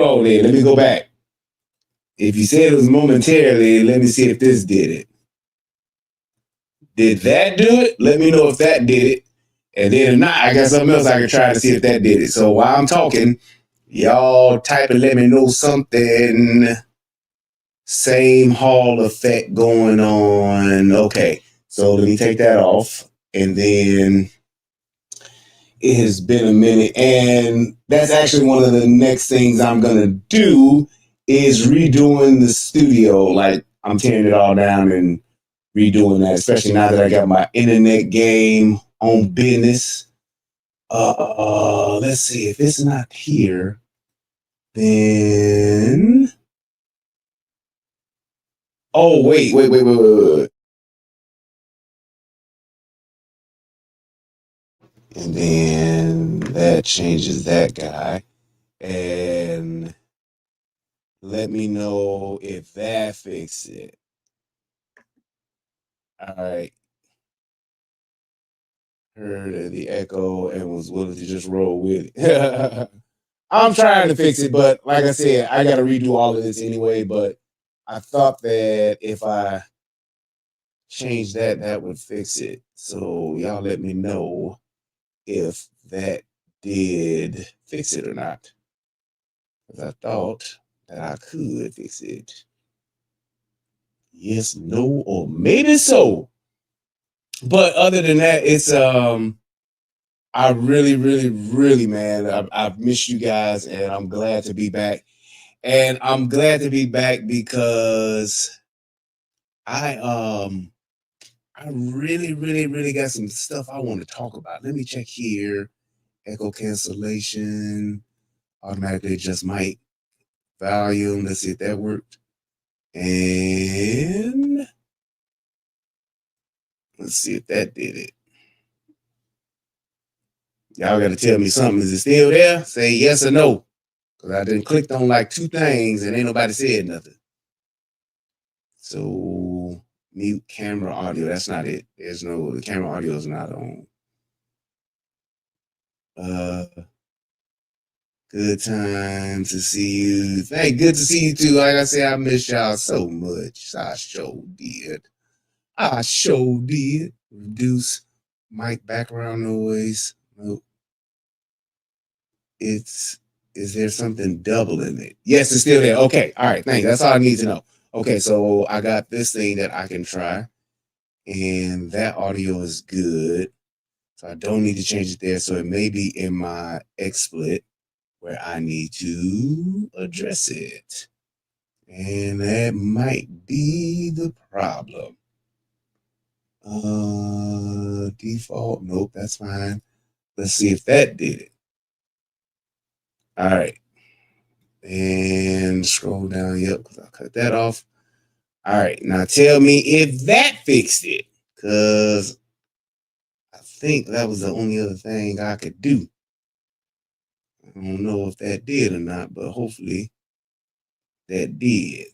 Oh, there, let me go back. If you said it was momentarily, let me see if this did it. Did that do it? Let me know if that did it. And then if not, I got something else I can try to see if that did it. So while I'm talking, y'all type and let me know something. Same Hall effect going on. Okay, so let me take that off. And then it has been a minute. And that's actually one of the next things I'm going to do is redoing the studio. Like I'm tearing it all down and redoing that, especially now that I got my internet game on business. Let's see if it's not here, then. Oh wait. And then that changes that guy. And let me know if that fixes it. All right. Heard the echo and was willing to just roll with it. I'm trying to fix it, but like I said, I got to redo all of this anyway. But I thought that if I change that, that would fix it. So y'all let me know if that did fix it or not. Because I thought that I could fix it. Yes, no, or maybe so. But other than that, it's I really, man, I've missed you guys, and I'm glad to be back. And I'm glad to be back because I I really got some stuff I want to talk about. Let me check here. Echo cancellation, automatically adjust mic volume. Let's see if that worked. And let's see if that did it. Y'all got to tell me something. Is it still there? Say yes or no. Because I done clicked on like 2 things and ain't nobody said nothing. So mute camera audio. That's not it. There's no, the camera audio is not on. Good time to see you. Hey, good to see you too. Like I said, I miss y'all so much. I sure did. Reduce mic background noise. Nope. Is there something double in it? Yes, it's still there. Okay. All right. Thanks. That's all I need to know. Okay. So I got this thing that I can try, and that audio is good. So I don't need to change it there. So it may be in my XSplit where I need to address it. And that might be the problem. Default, nope, that's fine. Let's see if that did it. All right. And scroll down, yep, because I'll cut that off. All right, now tell me if that fixed it, because I think that was the only other thing I could do. I don't know if that did or not, but hopefully that did.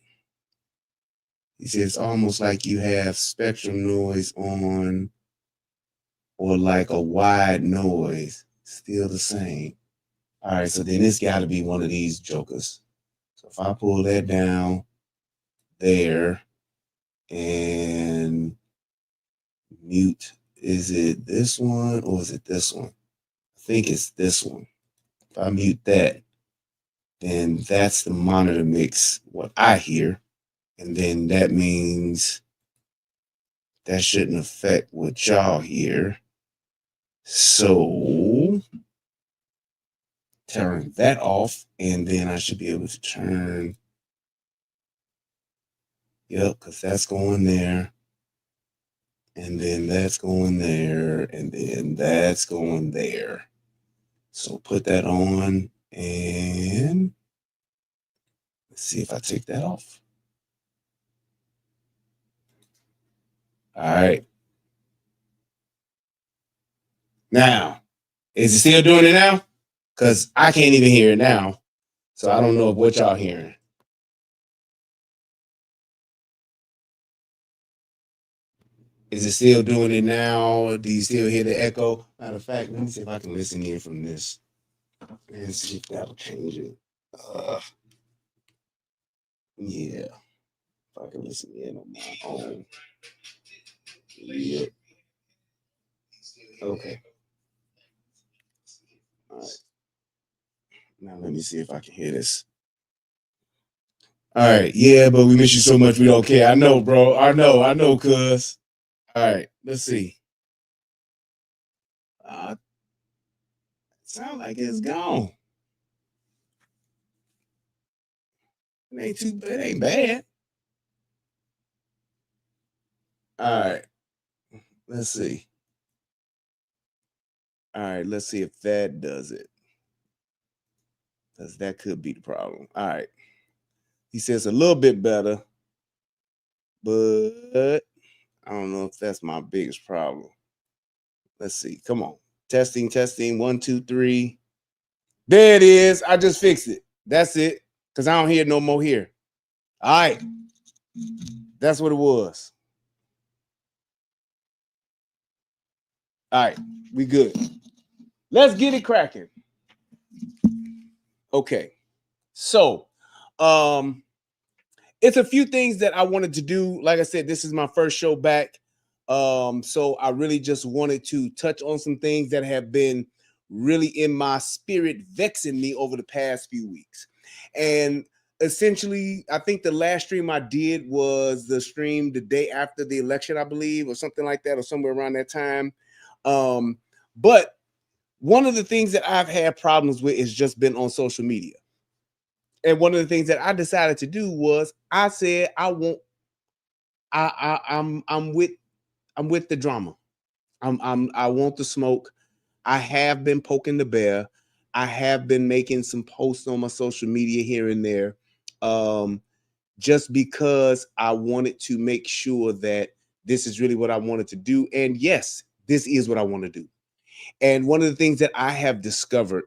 He says it's almost like you have spectrum noise on or like a wide noise. Still the same. All right, so then it's got to be one of these jokers. So if I pull that down there and mute, is it this one or is it this one? I think it's this one. If I mute that, then that's the monitor mix, what I hear. And then that means that shouldn't affect what y'all hear. So turn that off, and then I should be able to turn, yep, because that's going there. And then that's going there, and then that's going there. So put that on, and let's see if I take that off. All right. Now, is it still doing it now? Because I can't even hear it now. So I don't know what y'all hearing. Is it still doing it now? Do you still hear the echo? Matter of fact, let me see if I can listen here from this and see if that'll change it. Yeah. If I can listen in on my own. Yep. Okay. All right. Now let me see if I can hear this. All right. Yeah, but we miss you so much. We don't care. I know, bro. I know, cuz. All right. Let's see. Sound like it's gone. It ain't bad. All right. Let's see. All right. Let's see if that does it. Because that could be the problem. All right. He says a little bit better, but I don't know if that's my biggest problem. Let's see. Come on. Testing, testing. 1, 2, 3. There it is. I just fixed it. That's it. Because I don't hear no more here. All right. That's what it was. All right. We good. Let's get it cracking. Okay. So, it's a few things that I wanted to do. Like I said, this is my first show back. So I really just wanted to touch on some things that have been really in my spirit, vexing me over the past few weeks. And essentially, I think the last stream I did was the stream the day after the election, I believe, or something like that, or somewhere around that time. But one of the things that I've had problems with is just been on social media. And one of the things that I decided to do was I said I'm with the drama. I want the smoke. I have been poking the bear. I have been making some posts on my social media here and there. Just because I wanted to make sure that this is really what I wanted to do. And yes, this is what I want to do. And one of the things that I have discovered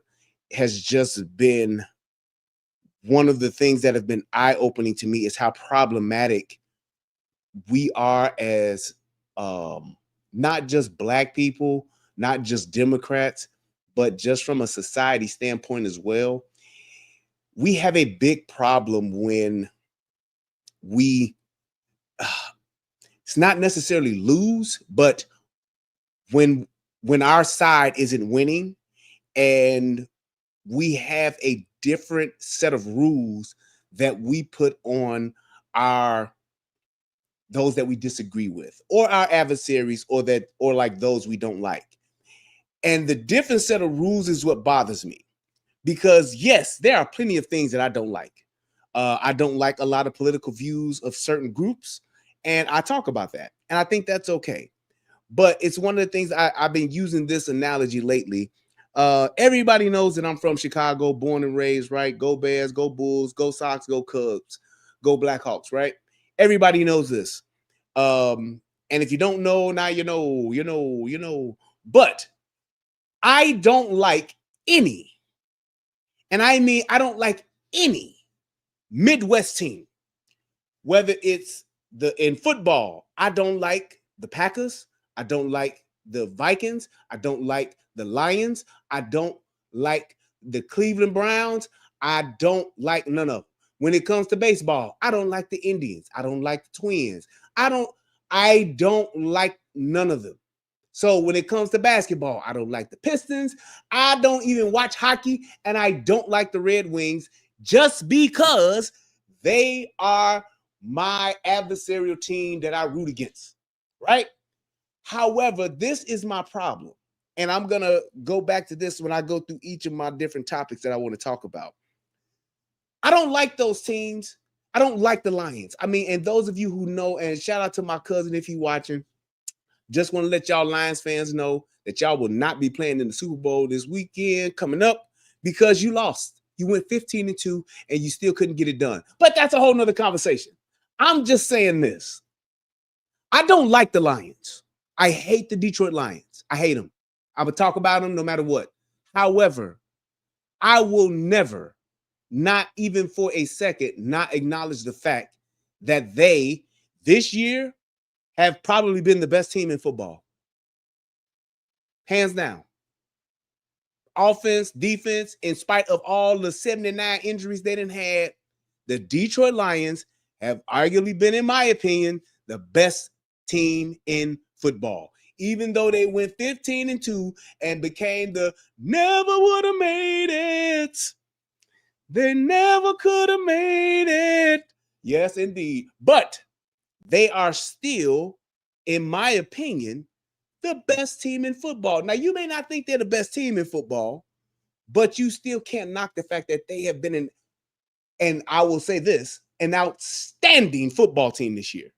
has just been one of the things that have been eye-opening to me is how problematic we are as not just Black people, not just Democrats, but just from a society standpoint as well. We have a big problem when we it's not necessarily lose, but when our side isn't winning and we have a different set of rules that we put on our those that we disagree with or our adversaries or like those we don't like. And the different set of rules is what bothers me because yes, there are plenty of things that I don't like. I don't like a lot of political views of certain groups, and I talk about that, and I think that's okay. But it's one of the things I've been using this analogy lately. Everybody knows that I'm from Chicago, born and raised, right? Go Bears, go Bulls, go Sox, go Cubs, go Blackhawks, right? Everybody knows this. And if you don't know, now you know. But I don't like any, and I mean I don't like any Midwest team, whether it's in football. I don't like the Packers. I don't like the Vikings. I don't like the Lions. I don't like the Cleveland Browns. I don't like none of them. When it comes to baseball, I don't like the Indians. I don't like the Twins. I don't like none of them. So when it comes to basketball, I don't like the Pistons. I don't even watch hockey, and I don't like the Red Wings just because they are my adversarial team that I root against, right? However, this is my problem. And I'm going to go back to this when I go through each of my different topics that I want to talk about. I don't like those teams. I don't like the Lions. I mean, and those of you who know, and shout out to my cousin if you're watching, just want to let y'all Lions fans know that y'all will not be playing in the Super Bowl this weekend coming up because you lost. You went 15-2 and you still couldn't get it done. But that's a whole nother conversation. I'm just saying this. I don't like the Lions. I hate the Detroit Lions. I hate them. I would talk about them no matter what. However, I will never, not even for a second, not acknowledge the fact that they, this year, have probably been the best team in football. Hands down. offense, defense, in spite of all the 79 injuries they didn't had, the Detroit Lions have arguably been, in my opinion, the best team in football. Even though they went 15-2 and became the never would have made it. They never could have made it. Yes, indeed. But they are still, in my opinion, the best team in football. Now, you may not think they're the best team in football, but you still can't knock the fact that they have been and I will say this, an outstanding football team this year.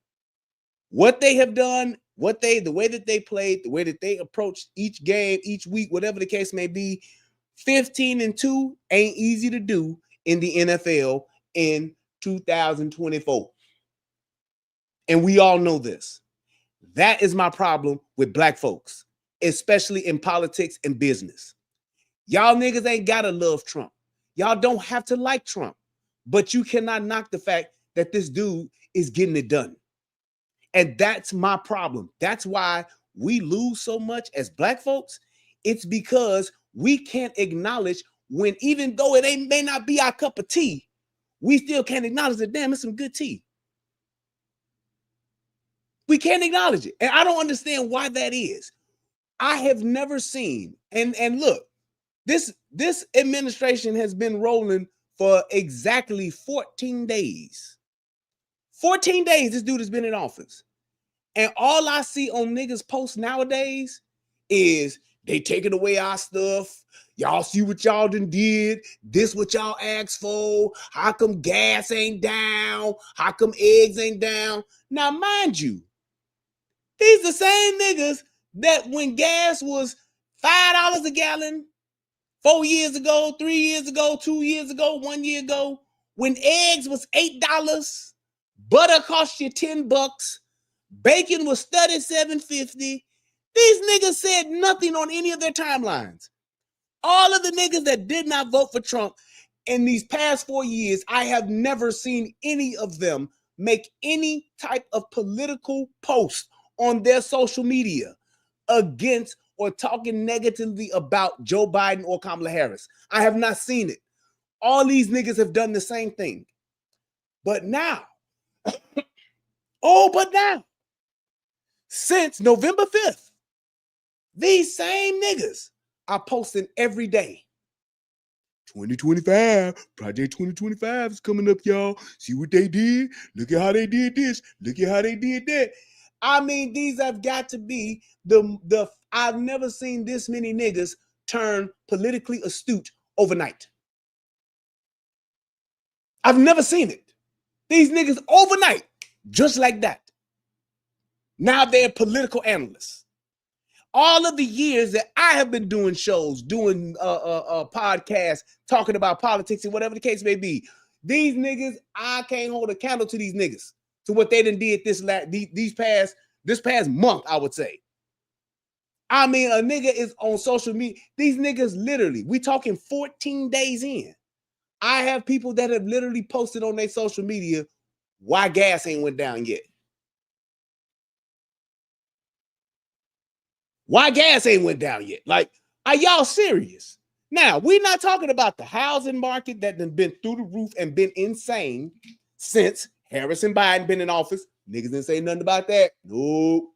What they have done, the way that they played, the way that they approached each game, each week, whatever the case may be, 15-2 ain't easy to do in the NFL in 2024. And we all know this. That is my problem with black folks, especially in politics and business. Y'all niggas ain't gotta love Trump. Y'all don't have to like Trump, but you cannot knock the fact that this dude is getting it done. And that's my problem. That's why we lose so much as black folks. It's because we can't acknowledge when, even though it may not be our cup of tea, we still can't acknowledge that, damn, it's some good tea. We can't acknowledge it. And I don't understand why that is. I have never seen, and look, this administration has been rolling for exactly 14 days. 14 days this dude has been in office. And all I see on niggas posts nowadays is they taking away our stuff. Y'all see what y'all done did. This what y'all asked for. How come gas ain't down? How come eggs ain't down? Now, mind you, these the same niggas that when gas was $5 a gallon 4 years ago, 3 years ago, 2 years ago, 1 year ago, when eggs was $8, butter cost you $10, bacon was $37.50. These niggas said nothing on any of their timelines. All of the niggas that did not vote for Trump in these past 4 years, I have never seen any of them make any type of political post on their social media against or talking negatively about Joe Biden or Kamala Harris. I have not seen it. All these niggas have done the same thing. But now, since November 5th, these same niggas are posting every day. 2025, Project 2025 is coming up, y'all. See what they did? Look at how they did this. Look at how they did that. I mean, these have got to be the I've never seen this many niggas turn politically astute overnight. I've never seen it. These niggas overnight, just like that. Now they're political analysts. All of the years that I have been doing shows, doing podcasts, talking about politics and whatever the case may be, these niggas, I can't hold a candle to these niggas, to what they done did this past month, I would say. I mean, a nigga is on social media. These niggas literally, we talking 14 days in. I have people that have literally posted on their social media why gas ain't went down yet. Why gas ain't went down yet? Like, are y'all serious? Now, we're not talking about the housing market that has been through the roof and been insane since Harris and Biden been in office. Niggas didn't say nothing about that. Nope.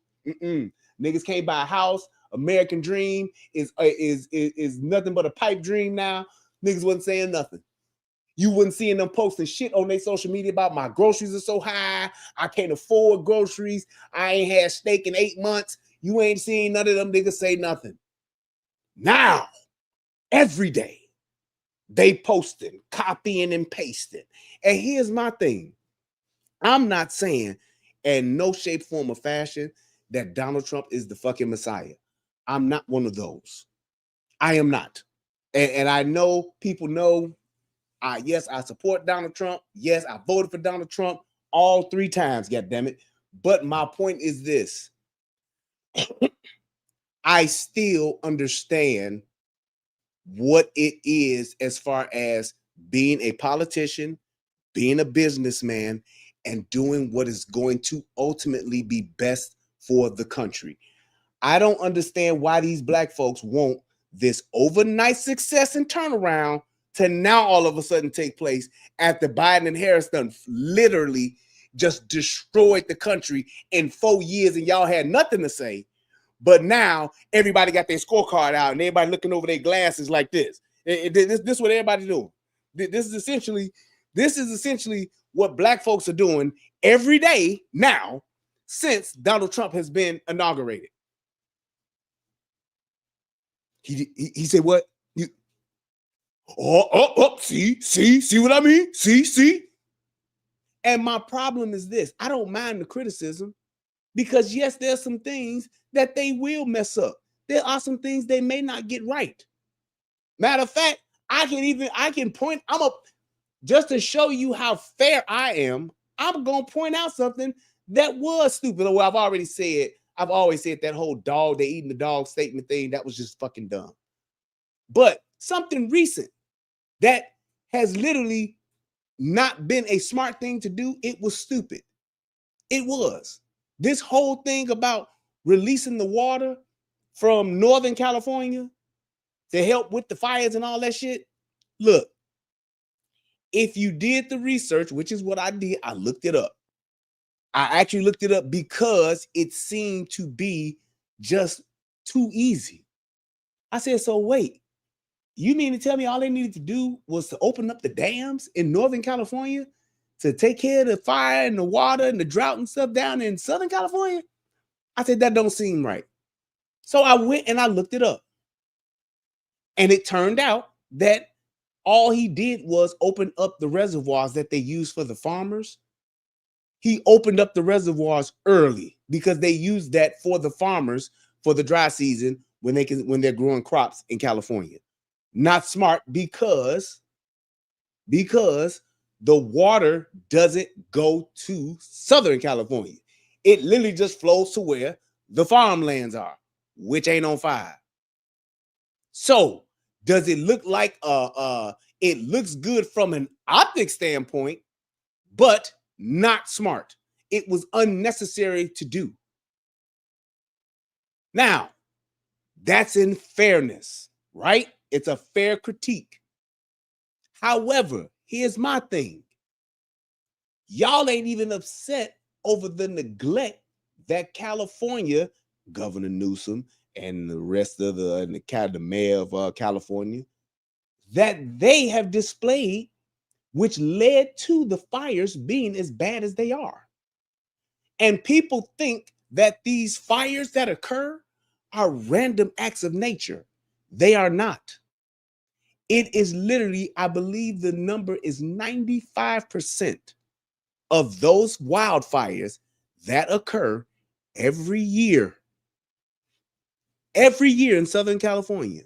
Niggas can't buy a house. American dream is nothing but a pipe dream now. Niggas wasn't saying nothing. You wasn't seeing them posting shit on their social media about my groceries are so high. I can't afford groceries. I ain't had steak in 8 months. You ain't seen none of them niggas say nothing. Now, every day, they posting, copying and pasting. And here's my thing. I'm not saying in no shape, form, or fashion that Donald Trump is the fucking Messiah. I'm not one of those. I am not. And I know people know, yes, I support Donald Trump. Yes, I voted for Donald Trump all 3 times, goddammit. But my point is this. I still understand what it is as far as being a politician, being a businessman, and doing what is going to ultimately be best for the country. I don't understand why these black folks want this overnight success and turnaround to now all of a sudden take place after Biden and Harris done literally just destroyed the country in 4 years and y'all had nothing to say. But now everybody got their scorecard out and everybody looking over their glasses like this. This is what everybody's doing. This is essentially what black folks are doing every day now since Donald Trump has been inaugurated. He said what? See what I mean? See. And my problem is this. I don't mind the criticism because yes, there's some things that they will mess up. There are some things they may not get right. Matter of fact, I can point, just to show you how fair I am, I'm going to point out something that was stupid. Well, I've always said that whole dog, they eating the dog statement thing, that was just fucking dumb. But something recent that has literally not been a smart thing to do, it was stupid. It was. This whole thing about releasing the water from Northern California to help with the fires and all that shit. Look, if you did the research, which is what I did, I looked it up. I actually looked it up because it seemed to be just too easy. I said, so wait, you mean to tell me all they needed to do was to open up the dams in Northern California to take care of the fire and the water and the drought and stuff down in Southern California? I said, that don't seem right. So I went and I looked it up. And it turned out that all he did was open up the reservoirs that they use for the farmers. He opened up the reservoirs early because they use that for the farmers for the dry season when they're growing crops in California. Not smart because the water doesn't go to Southern California. It literally just flows to where the farmlands are, which ain't on fire. So does it look like it looks good from an optic standpoint, but not smart? It was unnecessary to do. Now, that's in fairness, right? It's a fair critique. However, here's my thing. Y'all ain't even upset over the neglect that California, Governor Newsom, and the rest of the mayor of California, that they have displayed, which led to the fires being as bad as they are. And people think that these fires that occur are random acts of nature. They are not. It is literally, I believe the number is 95% of those wildfires that occur every year in Southern California,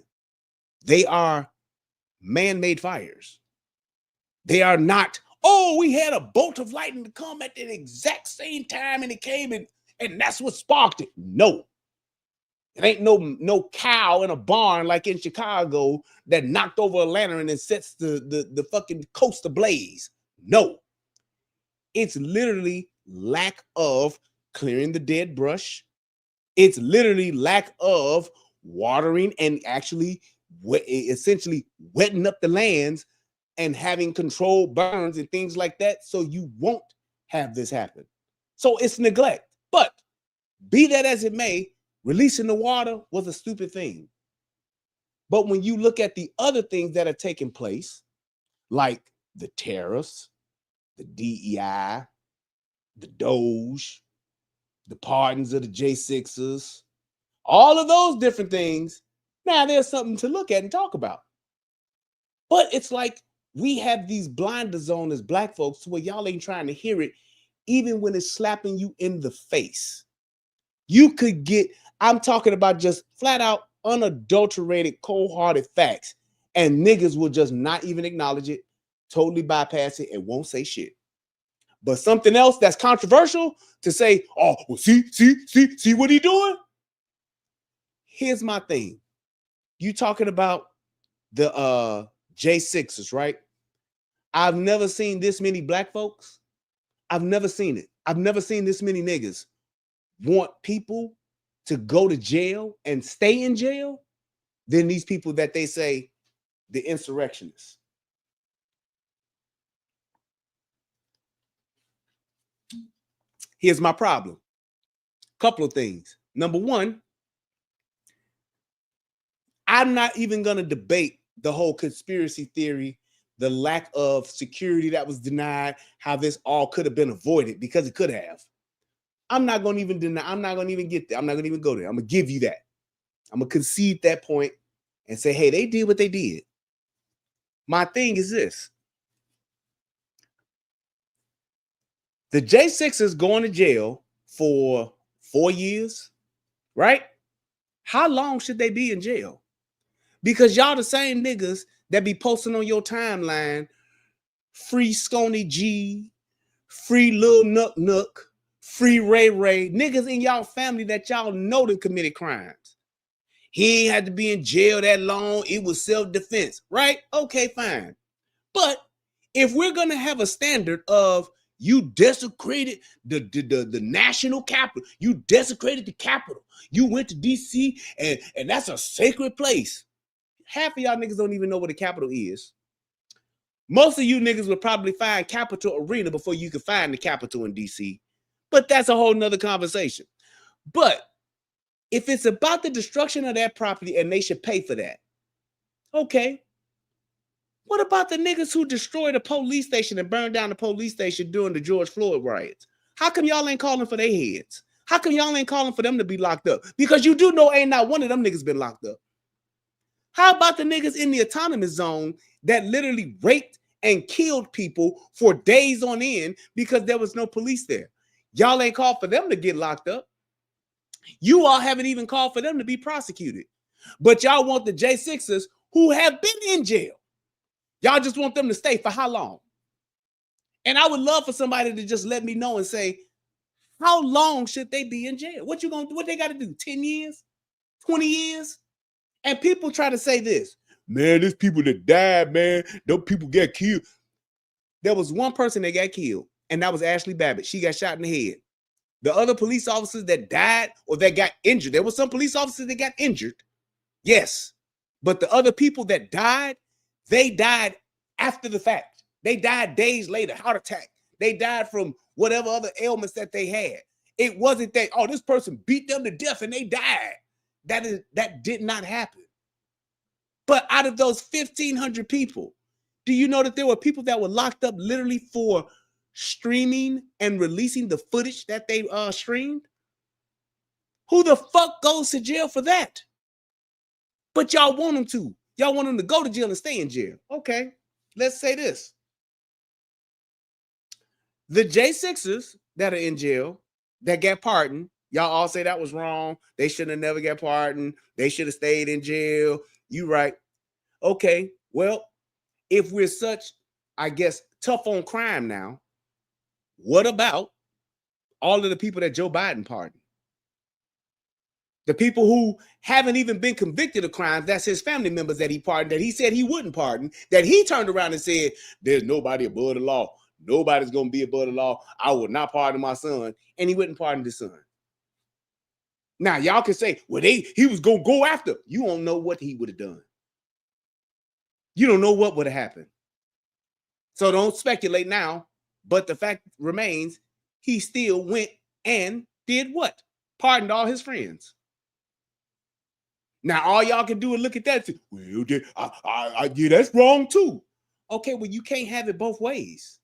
they are man-made fires. They are not, oh, we had a bolt of lightning to come at the exact same time and it came and that's what sparked it. No. It ain't no cow in a barn like in Chicago that knocked over a lantern and sets the fucking coast ablaze. No. It's literally lack of clearing the dead brush. It's literally lack of watering and actually essentially wetting up the lands and having controlled burns and things like that so you won't have this happen. So it's neglect. But be that as it may, releasing the water was a stupid thing. But when you look at the other things that are taking place, like the tariffs, the DEI, the Doge, the pardons of the J6ers, all of those different things, now there's something to look at and talk about. But it's like we have these blinders on as black folks where y'all ain't trying to hear it, even when it's slapping you in the face. You could get, I'm talking about just flat out unadulterated, cold-hearted facts, and niggas will just not even acknowledge it, totally bypass it, and won't say shit. But something else that's controversial to say, oh, well, see what he doing? Here's my thing. You talking about the J6ers, right? I've never seen this many black folks. I've never seen it. I've never seen this many niggas want people to go to jail and stay in jail than these people that they say the insurrectionists. Here's my problem. Couple of things. Number one, I'm not even going to debate the whole conspiracy theory, the lack of security that was denied, how this all could have been avoided, because it could have. I'm not going to even deny, I'm not going to even get there. I'm not going to even go there. I'm going to give you that. I'm going to concede that point and say, hey, they did what they did. My thing is this. The J6ers going to jail for 4 years, right? How long should they be in jail? Because y'all the same niggas that be posting on your timeline, free Sconey G, free Lil Nook Nook, free Ray Ray, niggas in y'all family that y'all know that committed crimes. He ain't had to be in jail that long. It was self-defense, right? Okay, fine. But if we're going to have a standard of you desecrated the national capital, you desecrated the Capitol, you went to D.C. and that's a sacred place. Half of y'all niggas don't even know what the Capitol is. Most of you niggas would probably find Capitol Arena before you could find the Capitol in D.C. But that's a whole nother conversation. But if it's about the destruction of that property and they should pay for that, okay. What about the niggas who destroyed a police station and burned down the police station during the George Floyd riots? How come y'all ain't calling for their heads? How come y'all ain't calling for them to be locked up? Because you do know ain't not one of them niggas been locked up. How about the niggas in the autonomous zone that literally raped and killed people for days on end because there was no police there? Y'all ain't called for them to get locked up. You all haven't even called for them to be prosecuted. But y'all want the J6ers who have been in jail. Y'all just want them to stay for how long? And I would love for somebody to just let me know and say, how long should they be in jail? What you gonna do? What they got to do? 10 years? 20 years? And people try to say this, man, there's people that died, man. Those people get killed. There was one person that got killed, and that was Ashley Babbitt. She got shot in the head. The other police officers that died or that got injured, there were some police officers that got injured. Yes. But the other people that died, they died after the fact. They died days later, heart attack. They died from whatever other ailments that they had. It wasn't that, oh, this person beat them to death and they died. That did not happen. But out of those 1,500 people, do you know that there were people that were locked up literally for streaming and releasing the footage that they streamed? Who the fuck goes to jail for that? But y'all want them to. Y'all want them to go to jail and stay in jail. Okay, let's say this. The J6ers that are in jail, that got pardoned, y'all all say that was wrong. They should have never got pardoned. They should have stayed in jail. You right. Okay, well, if we're such, I guess, tough on crime now, what about all of the people that Joe Biden pardoned? The people who haven't even been convicted of crimes, that's his family members that he pardoned, that he said he wouldn't pardon, that he turned around and said, there's nobody above the law. Nobody's going to be above the law. I will not pardon my son. And he wouldn't pardon his son. Now, y'all can say, well, he was going to go after. You don't know what he would have done. You don't know what would have happened. So don't speculate now. But the fact remains, he still went and did what? Pardoned all his friends. Now, all y'all can do is look at that and say, well, yeah, that's wrong too. Okay, well, you can't have it both ways.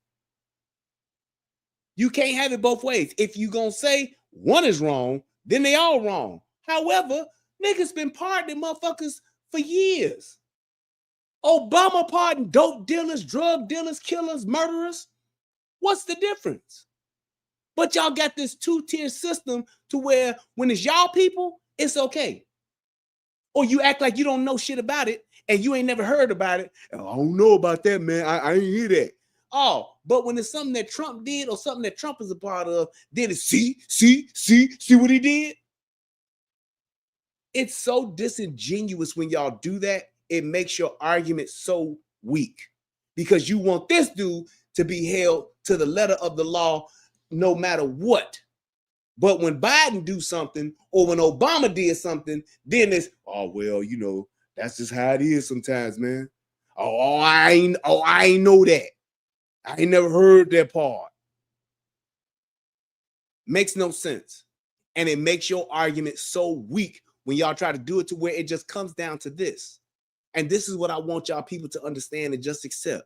You can't have it both ways. If you gonna say one is wrong, then they all wrong. However, niggas been pardoning motherfuckers for years. Obama pardoned dope dealers, drug dealers, killers, murderers. What's the difference? But y'all got this two-tier system to where when it's y'all people, it's okay. Or you act like you don't know shit about it and you ain't never heard about it. Oh, I don't know about that, man. I ain't hear that. Oh, but when it's something that Trump did or something that Trump is a part of, then it's see what he did? It's so disingenuous when y'all do that. It makes your argument so weak because you want this dude to be held to the letter of the law no matter what. But when Biden do something or when Obama did something, then it's, oh, well, you know, That's just how it is sometimes, man. I ain't know that. I ain't never heard that part. Makes no sense. And it makes your argument so weak when y'all try to do it to where it just comes down to this. And this is what I want y'all people to understand and just accept.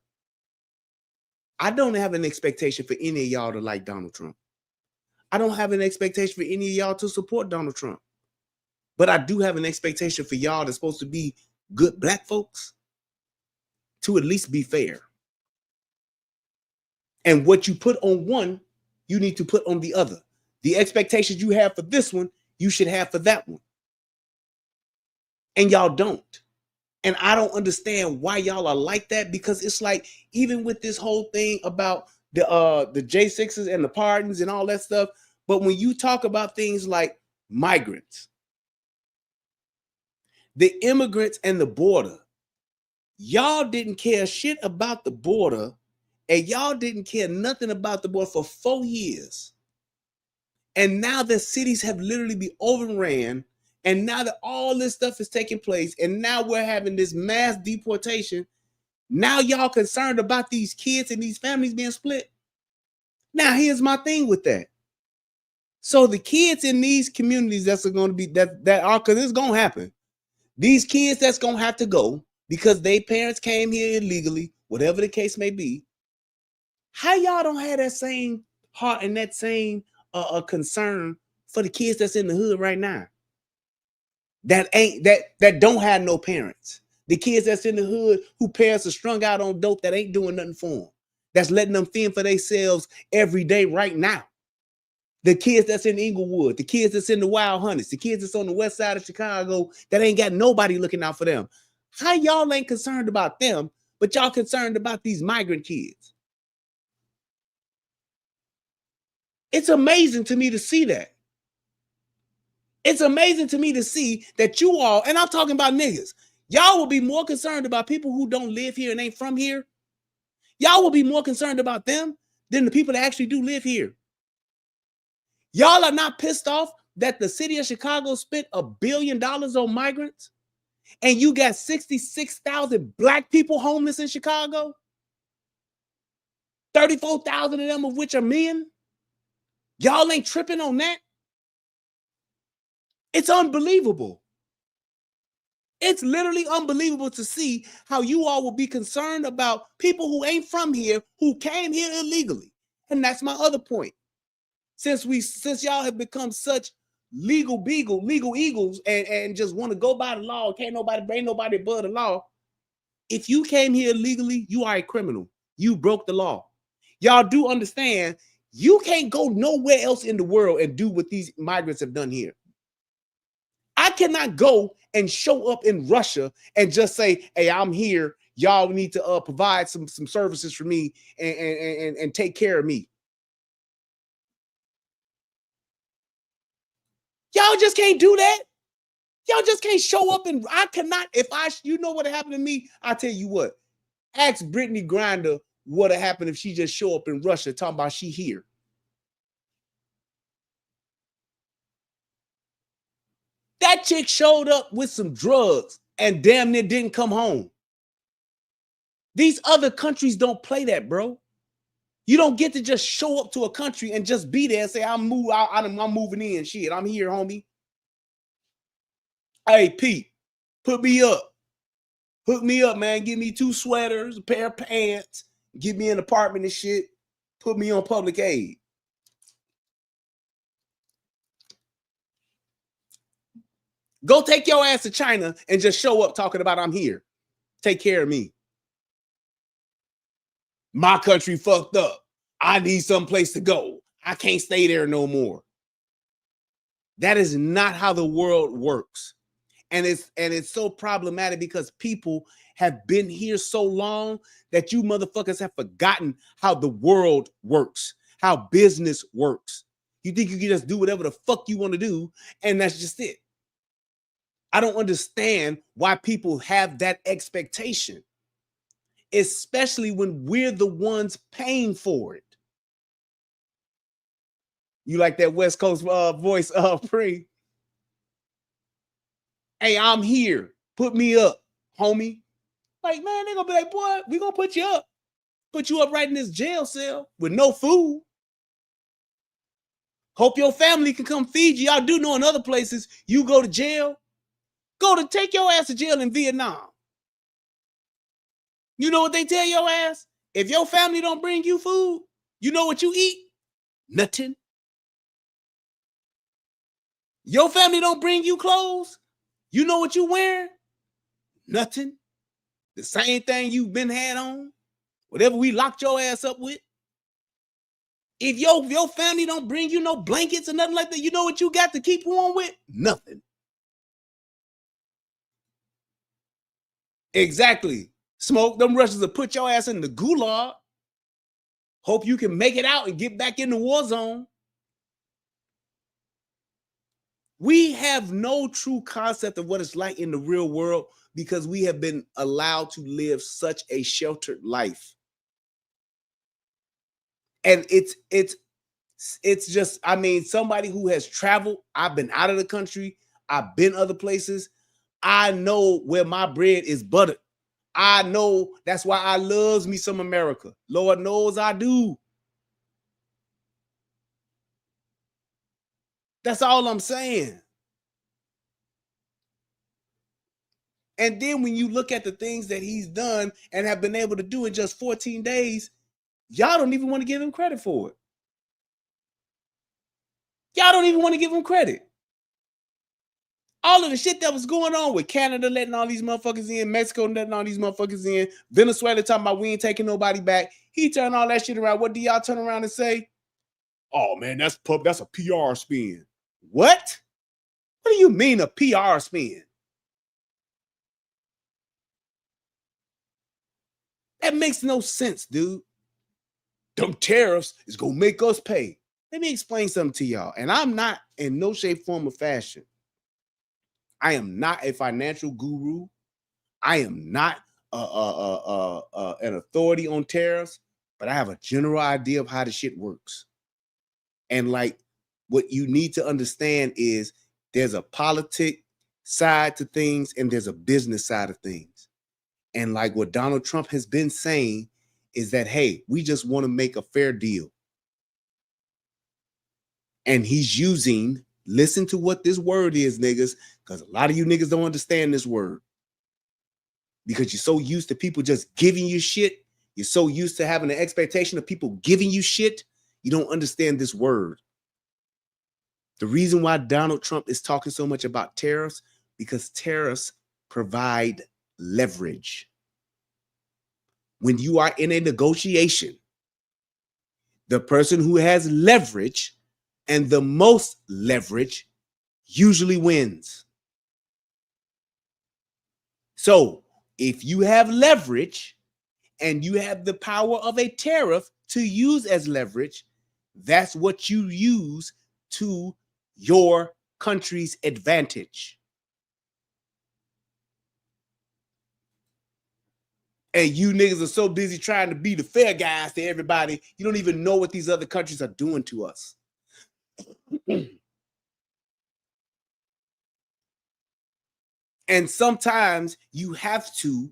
I don't have an expectation for any of y'all to like Donald Trump. I don't have an expectation for any of y'all to support Donald Trump. But I do have an expectation for y'all that's supposed to be good black folks to at least be fair. And what you put on one, you need to put on the other. The expectations you have for this one, you should have for that one. And y'all don't. And I don't understand why y'all are like that, because it's like, even with this whole thing about the J6s and the pardons and all that stuff, but when you talk about things like migrants, the immigrants and the border, y'all didn't care shit about the border, and y'all didn't care nothing about the border for 4 years. And now the cities have literally been overran. And now that all this stuff is taking place, and now we're having this mass deportation, now y'all concerned about these kids and these families being split. Now, here's my thing with that. So the kids in these communities that's going to be that are, because it's going to happen. These kids that's going to have to go because their parents came here illegally, whatever the case may be. How y'all don't have that same heart and that same concern for the kids that's in the hood right now? That don't have no parents. The kids that's in the hood who parents are strung out on dope that ain't doing nothing for them. That's letting them fend for themselves every day right now. The kids that's in Inglewood, the kids that's in the Wild Hunters, the kids that's on the west side of Chicago that ain't got nobody looking out for them. How y'all ain't concerned about them, but y'all concerned about these migrant kids? It's amazing to me to see that. It's amazing to me to see that you all, and I'm talking about niggas, y'all will be more concerned about people who don't live here and ain't from here. Y'all will be more concerned about them than the people that actually do live here. Y'all are not pissed off that the city of Chicago spent $1 billion on migrants, and you got 66,000 black people homeless in Chicago? 34,000 of them of which are men? Y'all ain't tripping on that? It's unbelievable. It's literally unbelievable to see how you all will be concerned about people who ain't from here, who came here illegally. And that's my other point. Since y'all have become such legal eagles and just want to go by the law, ain't nobody above the law. If you came here illegally, you are a criminal. You broke the law. Y'all do understand you can't go nowhere else in the world and do what these migrants have done here. I cannot go and show up in Russia and just say, hey, I'm here. Y'all need to provide some services for me and take care of me. Y'all just can't do that. Y'all just can't show up, and I cannot. You know what happened to me? I'll tell you what. Ask Brittany Griner what happened if she just show up in Russia talking about she here. That chick showed up with some drugs and damn near didn't come home. These other countries don't play that, bro. You don't get to just show up to a country and just be there and say, I'm moving in. Shit, I'm here, homie. Hey, Pete, put me up. Hook me up, man. Give me 2 sweaters, a pair of pants, give me an apartment and shit. Put me on public aid. Go take your ass to China and just show up talking about I'm here. Take care of me. My country fucked up. I need some place to go. I can't stay there no more. That is not how the world works. And it's so problematic because people have been here so long that you motherfuckers have forgotten how the world works, how business works. You think you can just do whatever the fuck you want to do, and that's just it. I don't understand why people have that expectation, especially when we're the ones paying for it. You like that West Coast voice, Pre? Hey, I'm here. put me up, homie. Like, man, they're gonna be like, boy, we gonna put you up. Put you up right in this jail cell with no food. Hope your family can come feed you. Y'all do know in other places, you go to jail, take your ass to jail in Vietnam. You know what they tell your ass? If your family don't bring you food, you know what you eat? Nothing. Your family don't bring you clothes, you know what you wearing? Nothing. The same thing you've been had on, whatever we locked your ass up with. If your family don't bring you no blankets or nothing like that, you know what you got to keep warm with? Nothing. Exactly. Smoke, them Russians will put your ass in the gulag. Hope you can make it out and get back in the war zone. We have no true concept of what it's like in the real world because we have been allowed to live such a sheltered life. And it's just, I mean, somebody who has traveled, I've been out of the country, I've been other places. I know where my bread is buttered. I know that's why I loves me some America. Lord knows I do. That's all I'm saying. And then when you look at the things that he's done and have been able to do in just 14 days, y'all don't even want to give him credit for it. Y'all don't even want to give him credit. All of the shit that was going on with Canada letting all these motherfuckers in, Mexico letting all these motherfuckers in, Venezuela talking about we ain't taking nobody back. He turned all that shit around. What do y'all turn around and say? Oh man, that's a PR spin. What? What do you mean a PR spin? That makes no sense, dude. Them tariffs is gonna make us pay. Let me explain something to y'all. And I'm not in no shape, form, or fashion. I am not a financial guru. I am not an authority on tariffs, but I have a general idea of how the shit works. And like, what you need to understand is there's a politic side to things and there's a business side of things. And like what Donald Trump has been saying is that, hey, we just want to make a fair deal. And he's using, listen to what this word is, niggas, because a lot of you niggas don't understand this word. Because you're so used to people just giving you shit. You're so used to having an expectation of people giving you shit. You don't understand this word. The reason why Donald Trump is talking so much about tariffs, because tariffs provide leverage. When you are in a negotiation, the person who has leverage and the most leverage usually wins. So if you have leverage and you have the power of a tariff to use as leverage, that's what you use to your country's advantage. And you niggas are so busy trying to be the fair guys to everybody, you don't even know what these other countries are doing to us. And sometimes you have to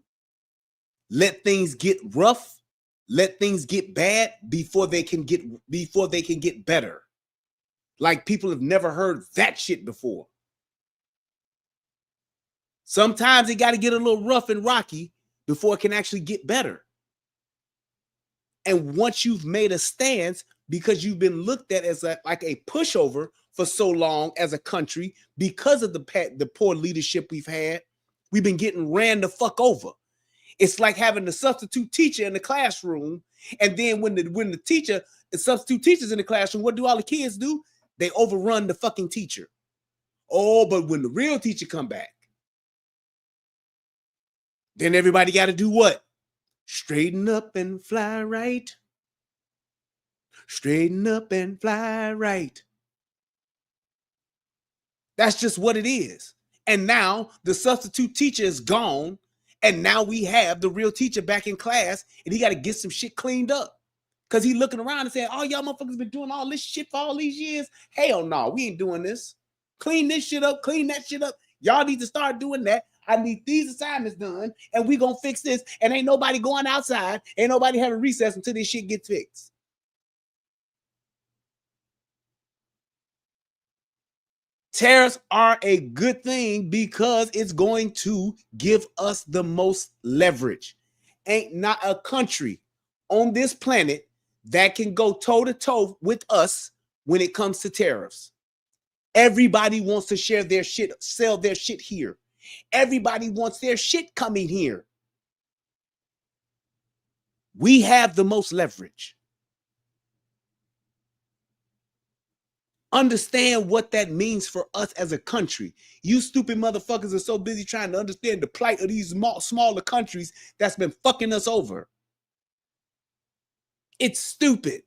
let things get rough, let things get bad before they can get better. Like people have never heard that shit before. Sometimes it got to get a little rough and rocky before it can actually get better. And once you've made a stance, because you've been looked at as like a pushover for so long as a country, because of the poor leadership we've had, we've been getting ran the fuck over. It's like having the substitute teacher in the classroom, and then when the substitute teacher's in the classroom, what do all the kids do? They overrun the fucking teacher. Oh, but when the real teacher come back, then everybody got to do what? Straighten up and fly right. Straighten up and fly right. That's just what it is. And now the substitute teacher is gone. And now we have the real teacher back in class. And he got to get some shit cleaned up. Because he looking around and saying, oh, y'all motherfuckers been doing all this shit for all these years. Hell no, we ain't doing this. Clean this shit up. Clean that shit up. Y'all need to start doing that. I need these assignments done, and we gonna fix this. And ain't nobody going outside, ain't nobody having recess until this shit gets fixed. Tariffs are a good thing because it's going to give us the most leverage. Ain't not a country on this planet that can go toe to toe with us when it comes to tariffs. Everybody wants to share their shit, sell their shit here. Everybody wants their shit coming here. We have the most leverage. Understand what that means for us as a country. You stupid motherfuckers are so busy trying to understand the plight of these smaller countries that's been fucking us over. It's stupid.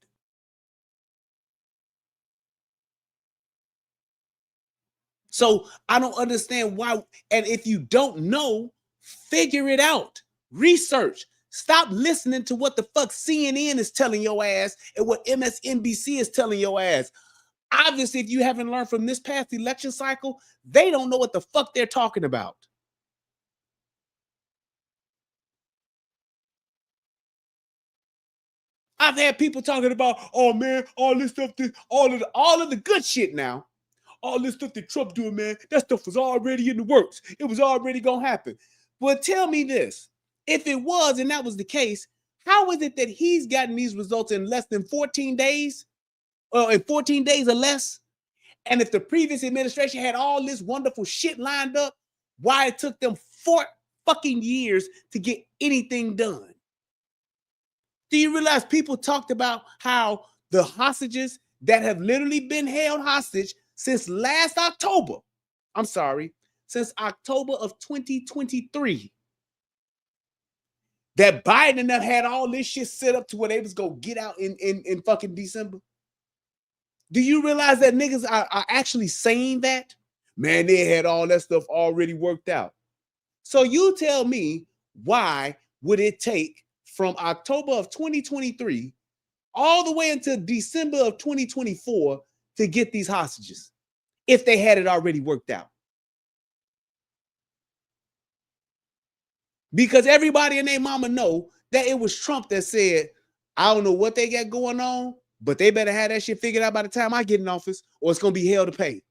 So I don't understand why. And if you don't know, figure it out. Research. Stop listening to what the fuck CNN is telling your ass and what MSNBC is telling your ass. Obviously, if you haven't learned from this past election cycle, they don't know what the fuck they're talking about. I've had people talking about, oh man, all this stuff, all of the good shit now. All this stuff that Trump doing, man, that stuff was already in the works. It was already gonna happen. Well, tell me this. If it was and that was the case, how is it that he's gotten these results in less than 14 days? In 14 days or less? And if the previous administration had all this wonderful shit lined up, why it took them 4 fucking years to get anything done? Do you realize people talked about how the hostages that have literally been held hostage since last October, I'm sorry, since October of 2023, that Biden and them had all this shit set up to where they was going to get out in fucking December? Do you realize that niggas are actually saying that? Man, they had all that stuff already worked out. So you tell me, why would it take from October of 2023 all the way until December of 2024 to get these hostages if they had it already worked out? Because everybody and their mama know that it was Trump that said, I don't know what they got going on, but they better have that shit figured out by the time I get in office, or it's going to be hell to pay.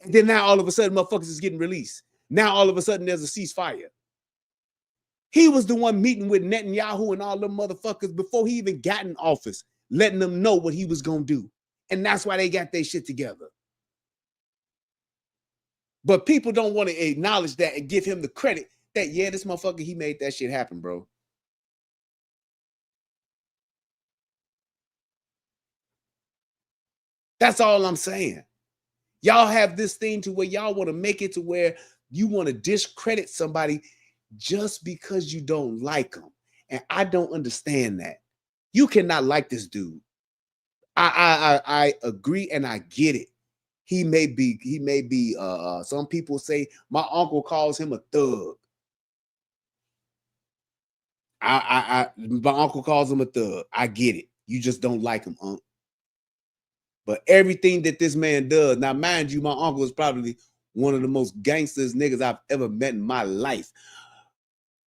And then now all of a sudden, motherfuckers is getting released. Now all of a sudden, there's a ceasefire. He was the one meeting with Netanyahu and all them motherfuckers before he even got in office, letting them know what he was going to do. And that's why they got their shit together. But people don't want to acknowledge that and give him the credit that, yeah, this motherfucker, he made that shit happen, bro. That's all I'm saying. Y'all have this thing to where y'all want to make it to where you want to discredit somebody just because you don't like them. And I don't understand that. You cannot like this dude. I agree and I get it. He may be some people say my uncle calls him a thug. My uncle calls him a thug. I get it. You just don't like him, Unc. But everything that this man does, now mind you, my uncle is probably one of the most gangsters niggas I've ever met in my life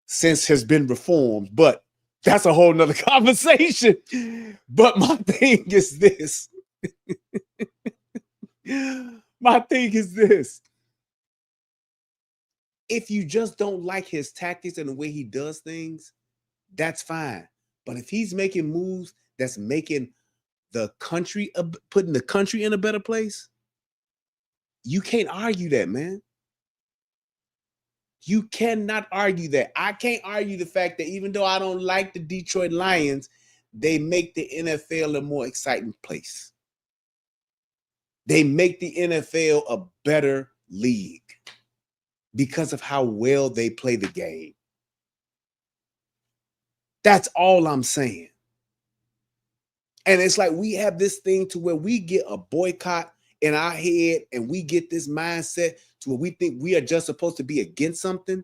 since has been reformed. But that's a whole nother conversation. But my thing is this. My thing is this. If you just don't like his tactics and the way he does things, that's fine. But if he's making moves that's making the country, putting the country in a better place, you can't argue that, man. You cannot argue that. I can't argue the fact that even though I don't like the Detroit Lions, they make the NFL a more exciting place. They make the NFL a better league because of how well they play the game. That's all I'm saying. And it's like we have this thing to where we get a boycott in our head and we get this mindset to where we think we are just supposed to be against something,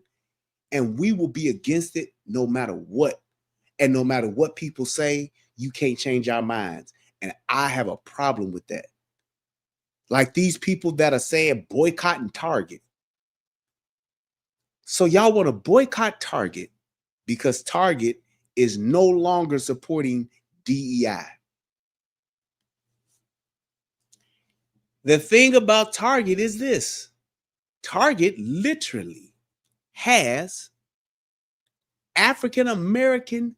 and we will be against it no matter what. And no matter what people say, you can't change our minds. And I have a problem with that. Like these people that are saying boycotting Target. So y'all want to boycott Target because Target is no longer supporting DEI. The thing about Target is this. Target literally has African American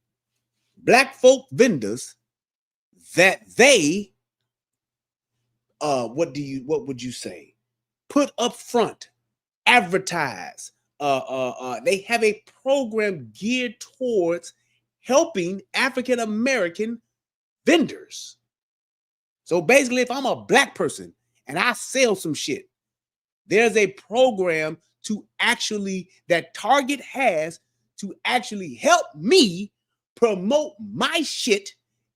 black folk vendors that they what would you say, put up front, advertise. They have a program geared towards helping African American vendors. So basically, if I'm a black person and I sell some shit, there's a program that Target has to actually help me promote my shit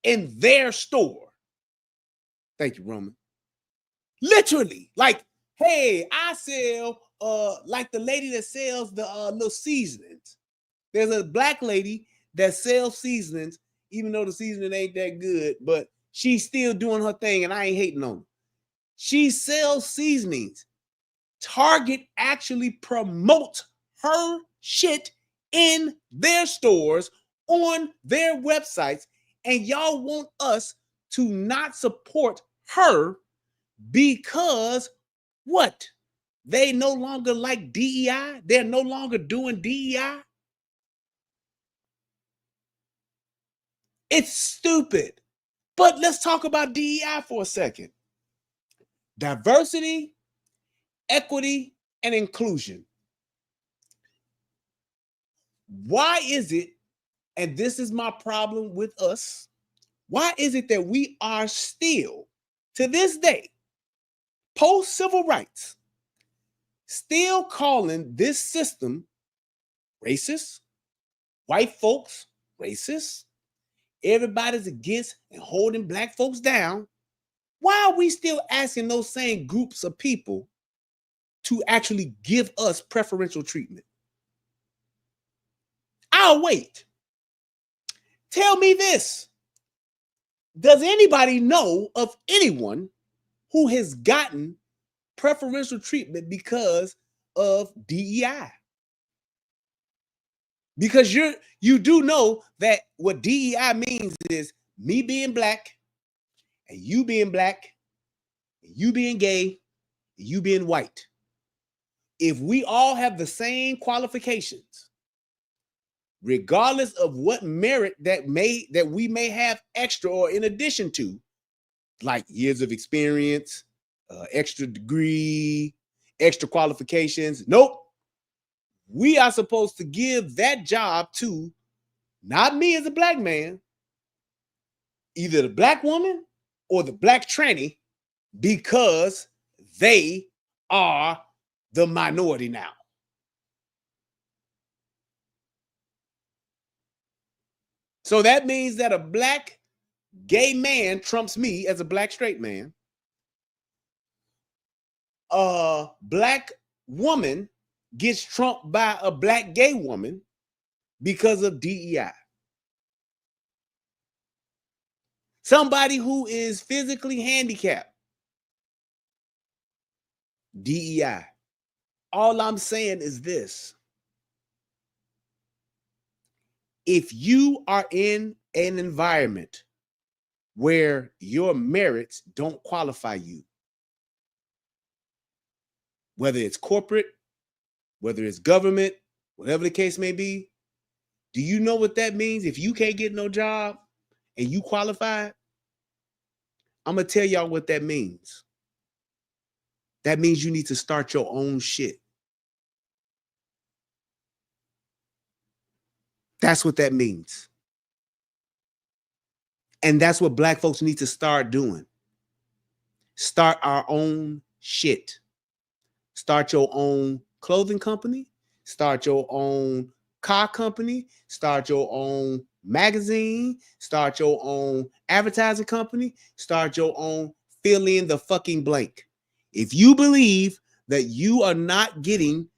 in their store. Thank you, Roman. Literally, like, hey, I sell like the lady that sells the little seasonings. There's a black lady that sells seasonings, even though the seasoning ain't that good, but she's still doing her thing, and I ain't hating on her. She sells seasonings. Target actually promotes her shit in their stores, on their websites, and y'all want us to not support her because what? They no longer like DEI? They're no longer doing DEI? It's stupid. But let's talk about DEI for a second. Diversity, equity, and inclusion. Why is it, and this is my problem with us, why is it that we are still, to this day, post-civil rights, still calling this system racist, white folks racist, everybody's against and holding black folks down? Why are we still asking those same groups of people to actually give us preferential treatment? I'll wait. Tell me this. Does anybody know of anyone who has gotten preferential treatment because of DEI? Because you do know that what DEI means is me being black, and you being black, and you being gay, and you being white. If we all have the same qualifications, regardless of what merit that we may have extra or in addition to, like years of experience, extra degree, extra qualifications. Nope. We are supposed to give that job to not me as a black man, either the black woman or the black tranny, because they are the minority now. So that means that a black gay man trumps me as a black straight man. A black woman gets trumped by a black gay woman because of DEI. Somebody who is physically handicapped, DEI. All I'm saying is this. If you are in an environment where your merits don't qualify you, whether it's corporate, whether it's government, whatever the case may be, do you know what that means? If you can't get no job and you qualify, I'm going to tell y'all what that means. That means you need to start your own shit. That's what that means. And that's what black folks need to start doing. Start our own shit. Start your own clothing company. Start your own car company. Start your own magazine. Start your own advertising company. Start your own, fill in the fucking blank. If you believe that you are not getting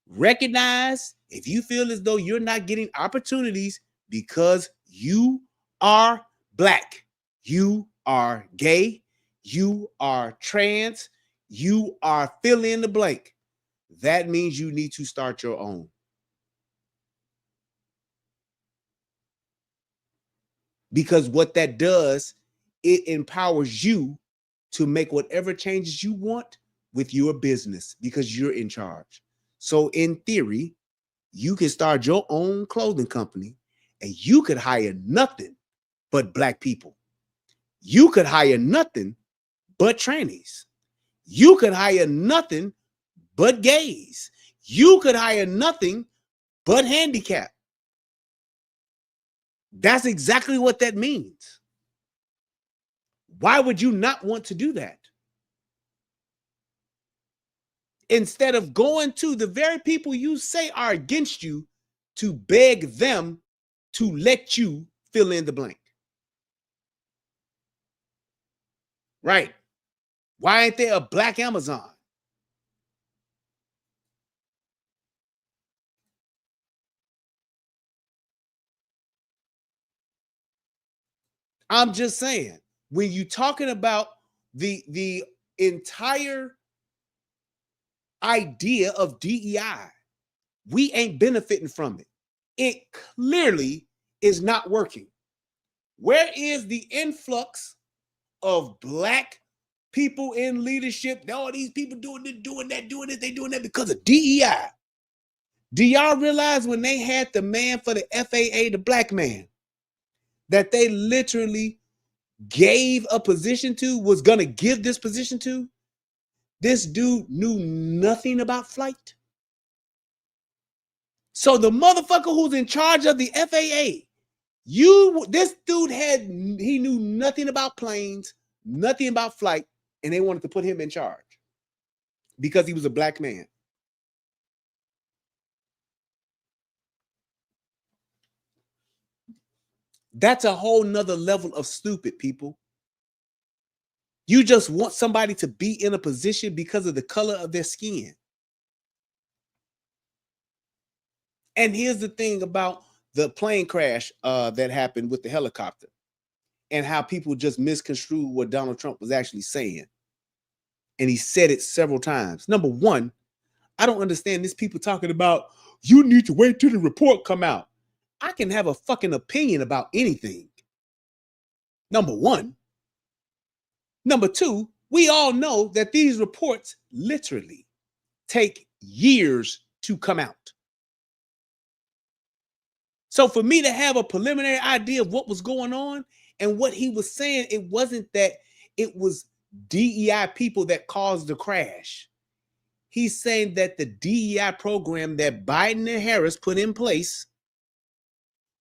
recognized, if you feel as though you're not getting opportunities because you are black, you are gay, you are trans, you are fill in the blank, that means you need to start your own. Because what that does, it empowers you to make whatever changes you want with your business because you're in charge. So in theory, you can start your own clothing company and you could hire nothing but Black people. You could hire nothing but trannies. You could hire nothing but gays. You could hire nothing but handicapped. That's exactly what that means. Why would you not want to do that? Instead of going to the very people you say are against you to beg them to let you fill in the blank. Right. Why ain't there a Black Amazon? I'm just saying, when you're talking about the entire idea of DEI, we ain't benefiting from it. It clearly is not working. Where is the influx of Black people in leadership? All these people doing this, doing that, doing this, they doing that because of DEI. Do y'all realize when they had the man for the FAA, the Black man, that they literally gave a position to, was gonna give this position to? This dude knew nothing about flight. So the motherfucker who's in charge of the FAA, this dude he knew nothing about planes, nothing about flight, and they wanted to put him in charge because he was a Black man. That's a whole nother level of stupid, people. You just want somebody to be in a position because of the color of their skin. And here's the thing about the plane crash that happened with the helicopter and how people just misconstrued what Donald Trump was actually saying. And he said it several times. Number one, I don't understand this people talking about, you need to wait till the report come out. I can have a fucking opinion about anything. Number one. Number two, we all know that these reports literally take years to come out. So for me to have a preliminary idea of what was going on and what he was saying, it wasn't that it was DEI people that caused the crash. He's saying that the DEI program that Biden and Harris put in place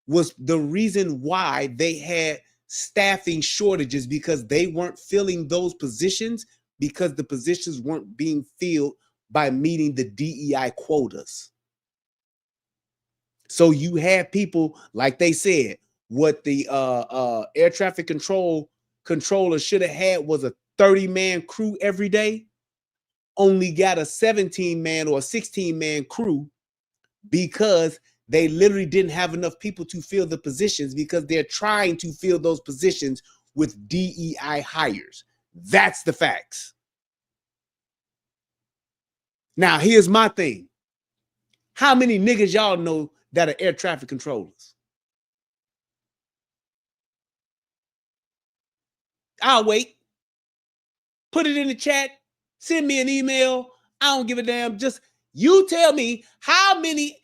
was the reason why they had staffing shortages, because they weren't filling those positions because the positions weren't being filled by meeting the DEI quotas. So you have people, like they said, what the air traffic controller should have had was a 30-man crew every day, only got a 17-man or a 16-man crew because they literally didn't have enough people to fill the positions because they're trying to fill those positions with DEI hires. That's the facts. Now, here's my thing. How many niggas y'all know that are air traffic controllers? I'll wait. Put it in the chat. Send me an email. I don't give a damn. Just you tell me how many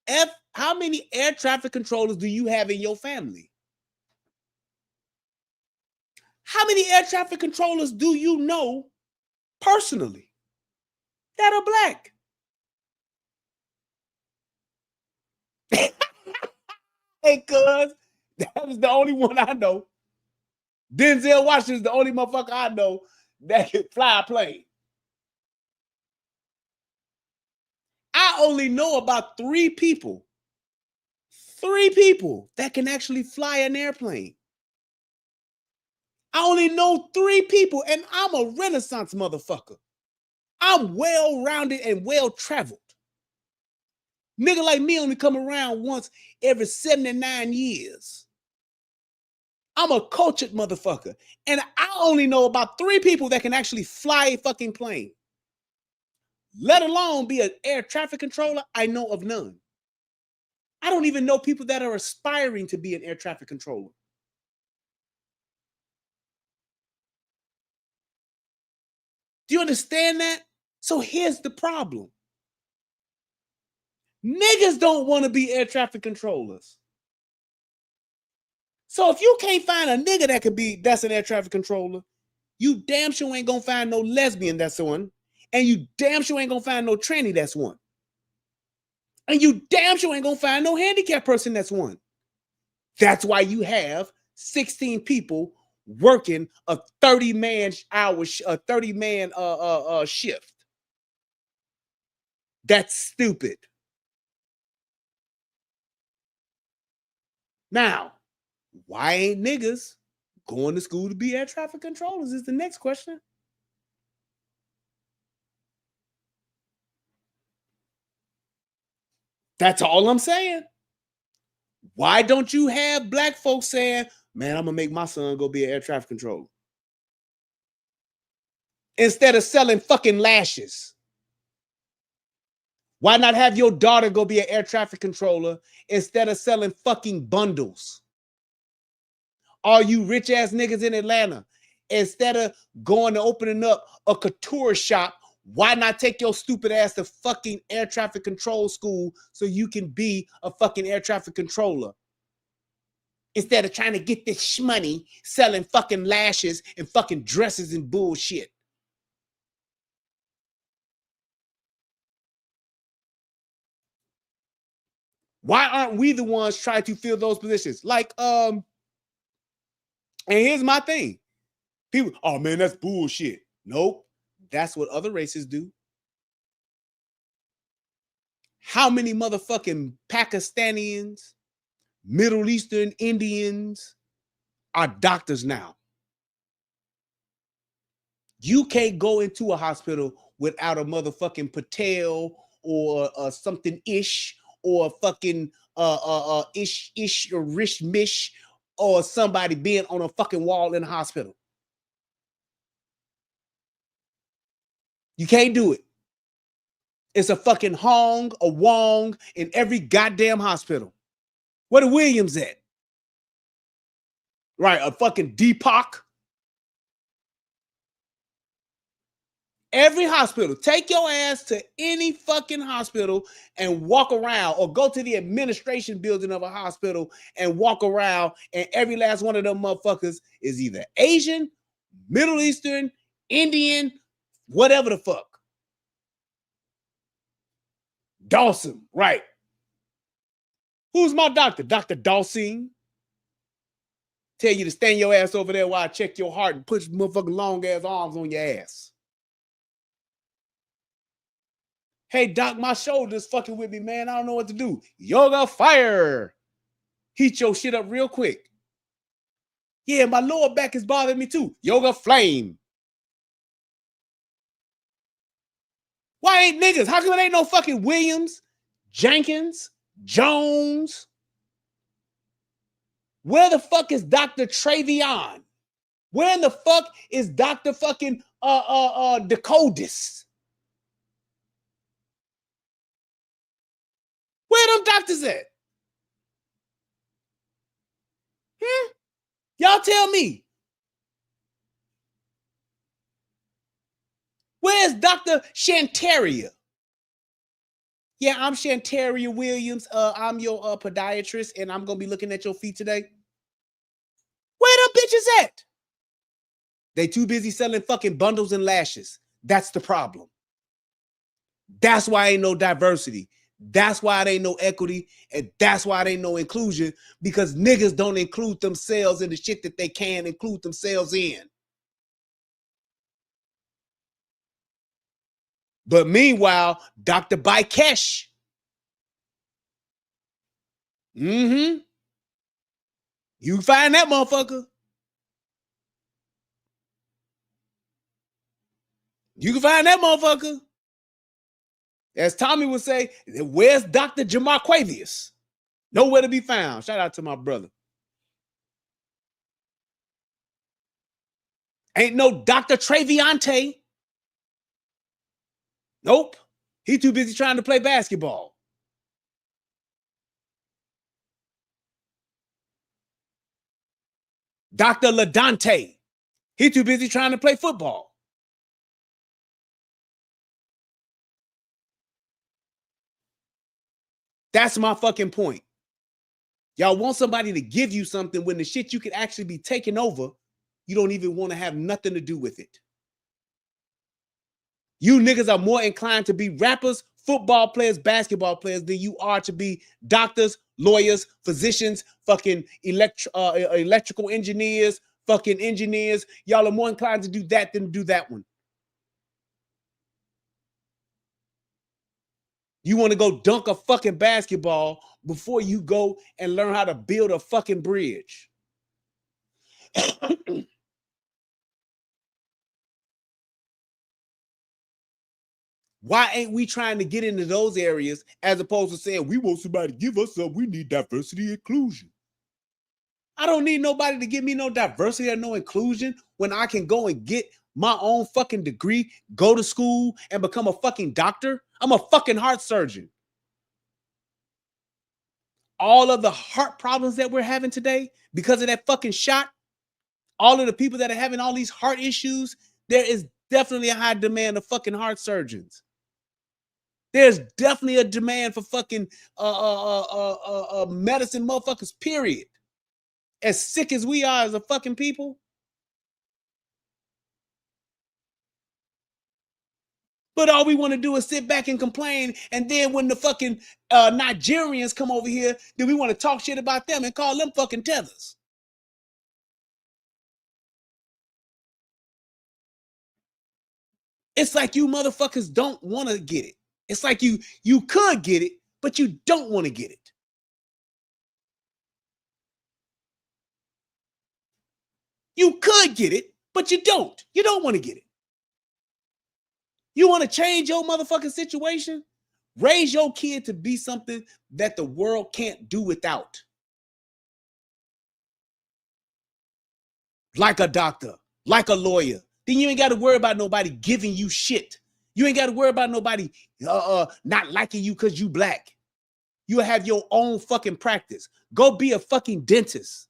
air traffic controllers do you have in your family? How many air traffic controllers do you know personally that are Black? Hey, cuz, that was the only one I know. Denzel Washington is the only motherfucker I know that can fly a plane. I only know about 3 people that can actually fly an airplane. I only know 3 people, and I'm a Renaissance motherfucker. I'm well-rounded and well-traveled. Nigga like me only come around once every 79 years. I'm a cultured motherfucker. And I only know about 3 people that can actually fly a fucking plane. let alone be an air traffic controller. I know of none. I don't even know people that are aspiring to be an air traffic controller. Do you understand that? So here's the problem. Niggas don't want to be air traffic controllers. So if you can't find a nigga that's an air traffic controller, you damn sure ain't gonna find no lesbian that's one. And you damn sure ain't gonna find no tranny that's one. And you damn sure ain't gonna find no handicapped person that's one. That's why you have 16 people working a 30-man shift. That's stupid. Now, why ain't niggas going to school to be air traffic controllers is the next question. That's all I'm saying. Why don't you have black folks saying, man, I'm going to make my son go be an air traffic controller? Instead of selling fucking lashes. Why not have your daughter go be an air traffic controller instead of selling fucking bundles? All you rich ass niggas in Atlanta, instead of going to opening up a couture shop, why not take your stupid ass to fucking air traffic control school so you can be a fucking air traffic controller? Instead of trying to get this money selling fucking lashes and fucking dresses and bullshit. Why aren't we the ones trying to fill those positions? Like, and here's my thing. People, oh man, that's bullshit. Nope. That's what other races do. How many motherfucking Pakistanians, Middle Eastern Indians are doctors now? You can't go into a hospital without a motherfucking Patel or something ish or fucking ish or rich mish or somebody being on a fucking wall in a hospital. You can't do it. It's a fucking Hong, a Wong in every goddamn hospital. Where the Williams at? Right, a fucking Deepak. Every hospital, take your ass to any fucking hospital and walk around, or go to the administration building of a hospital and walk around, and every last one of them motherfuckers is either Asian, Middle Eastern, Indian, whatever the fuck. Dawson, right. Who's my doctor? Dr. Dawson. Tell you to stand your ass over there while I check your heart and put motherfucking long ass arms on your ass. Hey, doc, my shoulder's fucking with me, man. I don't know what to do. Yoga fire. Heat your shit up real quick. Yeah, my lower back is bothering me too. Yoga flame. Why ain't niggas? How come it ain't no fucking Williams, Jenkins, Jones? Where the fuck is Dr. Travion? Where in the fuck is Dr. fucking Decodis? Where them doctors at? Y'all tell me. Where's Dr. Shantaria? Yeah, I'm Shantaria Williams. I'm your podiatrist, and I'm gonna be looking at your feet today. Where them bitches at? They too busy selling fucking bundles and lashes. That's the problem. That's why ain't no diversity. That's why it ain't no equity, and that's why it ain't no inclusion, because niggas don't include themselves in the shit that they can include themselves in. But meanwhile, Dr. Baikesh, you can find that motherfucker. You can find that motherfucker. As Tommy would say, where's Dr. Jamarquavius? Nowhere to be found. Shout out to my brother. Ain't no Dr. Traviante. Nope. He too busy trying to play basketball. Dr. LaDante. He too busy trying to play football. That's my fucking point. Y'all want somebody to give you something when the shit you could actually be taking over, you don't even want to have nothing to do with it. You niggas are more inclined to be rappers, football players, basketball players than you are to be doctors, lawyers, physicians, fucking electrical engineers, fucking engineers. Y'all are more inclined to do that than to do that one. You want to go dunk a fucking basketball before you go and learn how to build a fucking bridge. Why ain't we trying to get into those areas as opposed to saying we want somebody to give us something? We need diversity and inclusion. I don't need nobody to give me no diversity or no inclusion when I can go and get my own fucking degree, go to school and become a fucking doctor. I'm a fucking heart surgeon. All of the heart problems that we're having today because of that fucking shot, all of the people that are having all these heart issues, there is definitely a high demand of fucking heart surgeons. There's definitely a demand for fucking medicine motherfuckers, period. As sick as we are as a fucking people. But all we want to do is sit back and complain. And then when the fucking Nigerians come over here, then we want to talk shit about them and call them fucking tethers. It's like you motherfuckers don't want to get it. It's like you could get it, but you don't want to get it. You could get it, but you don't. You don't want to get it. You want to change your motherfucking situation? Raise your kid to be something that the world can't do without. Like a doctor, like a lawyer. Then you ain't got to worry about nobody giving you shit. You ain't got to worry about nobody not liking you because you black. You have your own fucking practice. Go be a fucking dentist.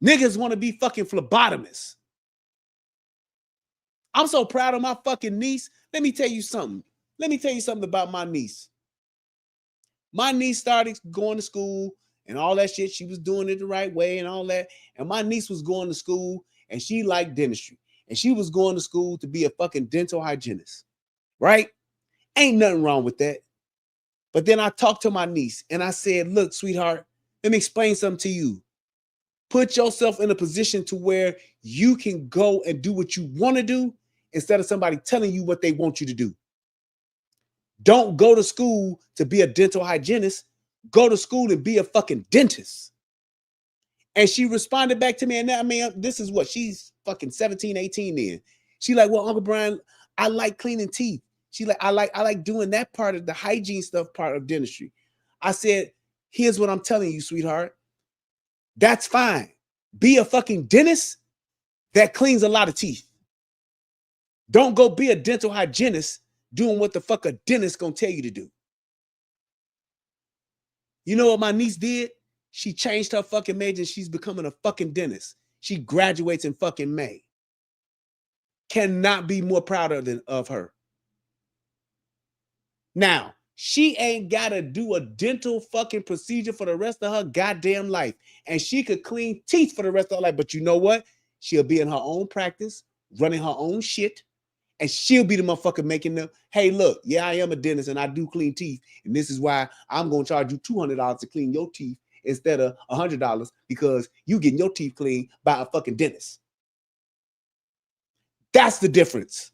Niggas want to be fucking phlebotomists. I'm so proud of my fucking niece. Let me tell you something. Let me tell you something about my niece. My niece started going to school and all that shit. She was doing it the right way and all that. And my niece was going to school and she liked dentistry. And she was going to school to be a fucking dental hygienist. Right? Ain't nothing wrong with that. But then I talked to my niece and I said, look, sweetheart, let me explain something to you. Put yourself in a position to where you can go and do what you want to do instead of somebody telling you what they want you to do. Don't go to school to be a dental hygienist. Go to school and be a fucking dentist. And she responded back to me. And I mean, this is what she's fucking 17, 18 then. She like, well, Uncle Brian, I like cleaning teeth. She like, I like doing that part of the hygiene stuff, part of dentistry. I said, here's what I'm telling you, sweetheart. That's fine. Be a fucking dentist that cleans a lot of teeth. Don't go be a dental hygienist doing what the fuck a dentist gonna tell you to do. You know what my niece did? She changed her fucking major and she's becoming a fucking dentist. She graduates in fucking May. Cannot be more proud of her. Now, she ain't got to do a dental fucking procedure for the rest of her goddamn life. And she could clean teeth for the rest of her life. But you know what? She'll be in her own practice, running her own shit. And she'll be the motherfucker making them, hey, look, yeah, I am a dentist and I do clean teeth. And this is why I'm going to charge you $200 to clean your teeth instead of $100 because you getting your teeth cleaned by a fucking dentist. That's the difference.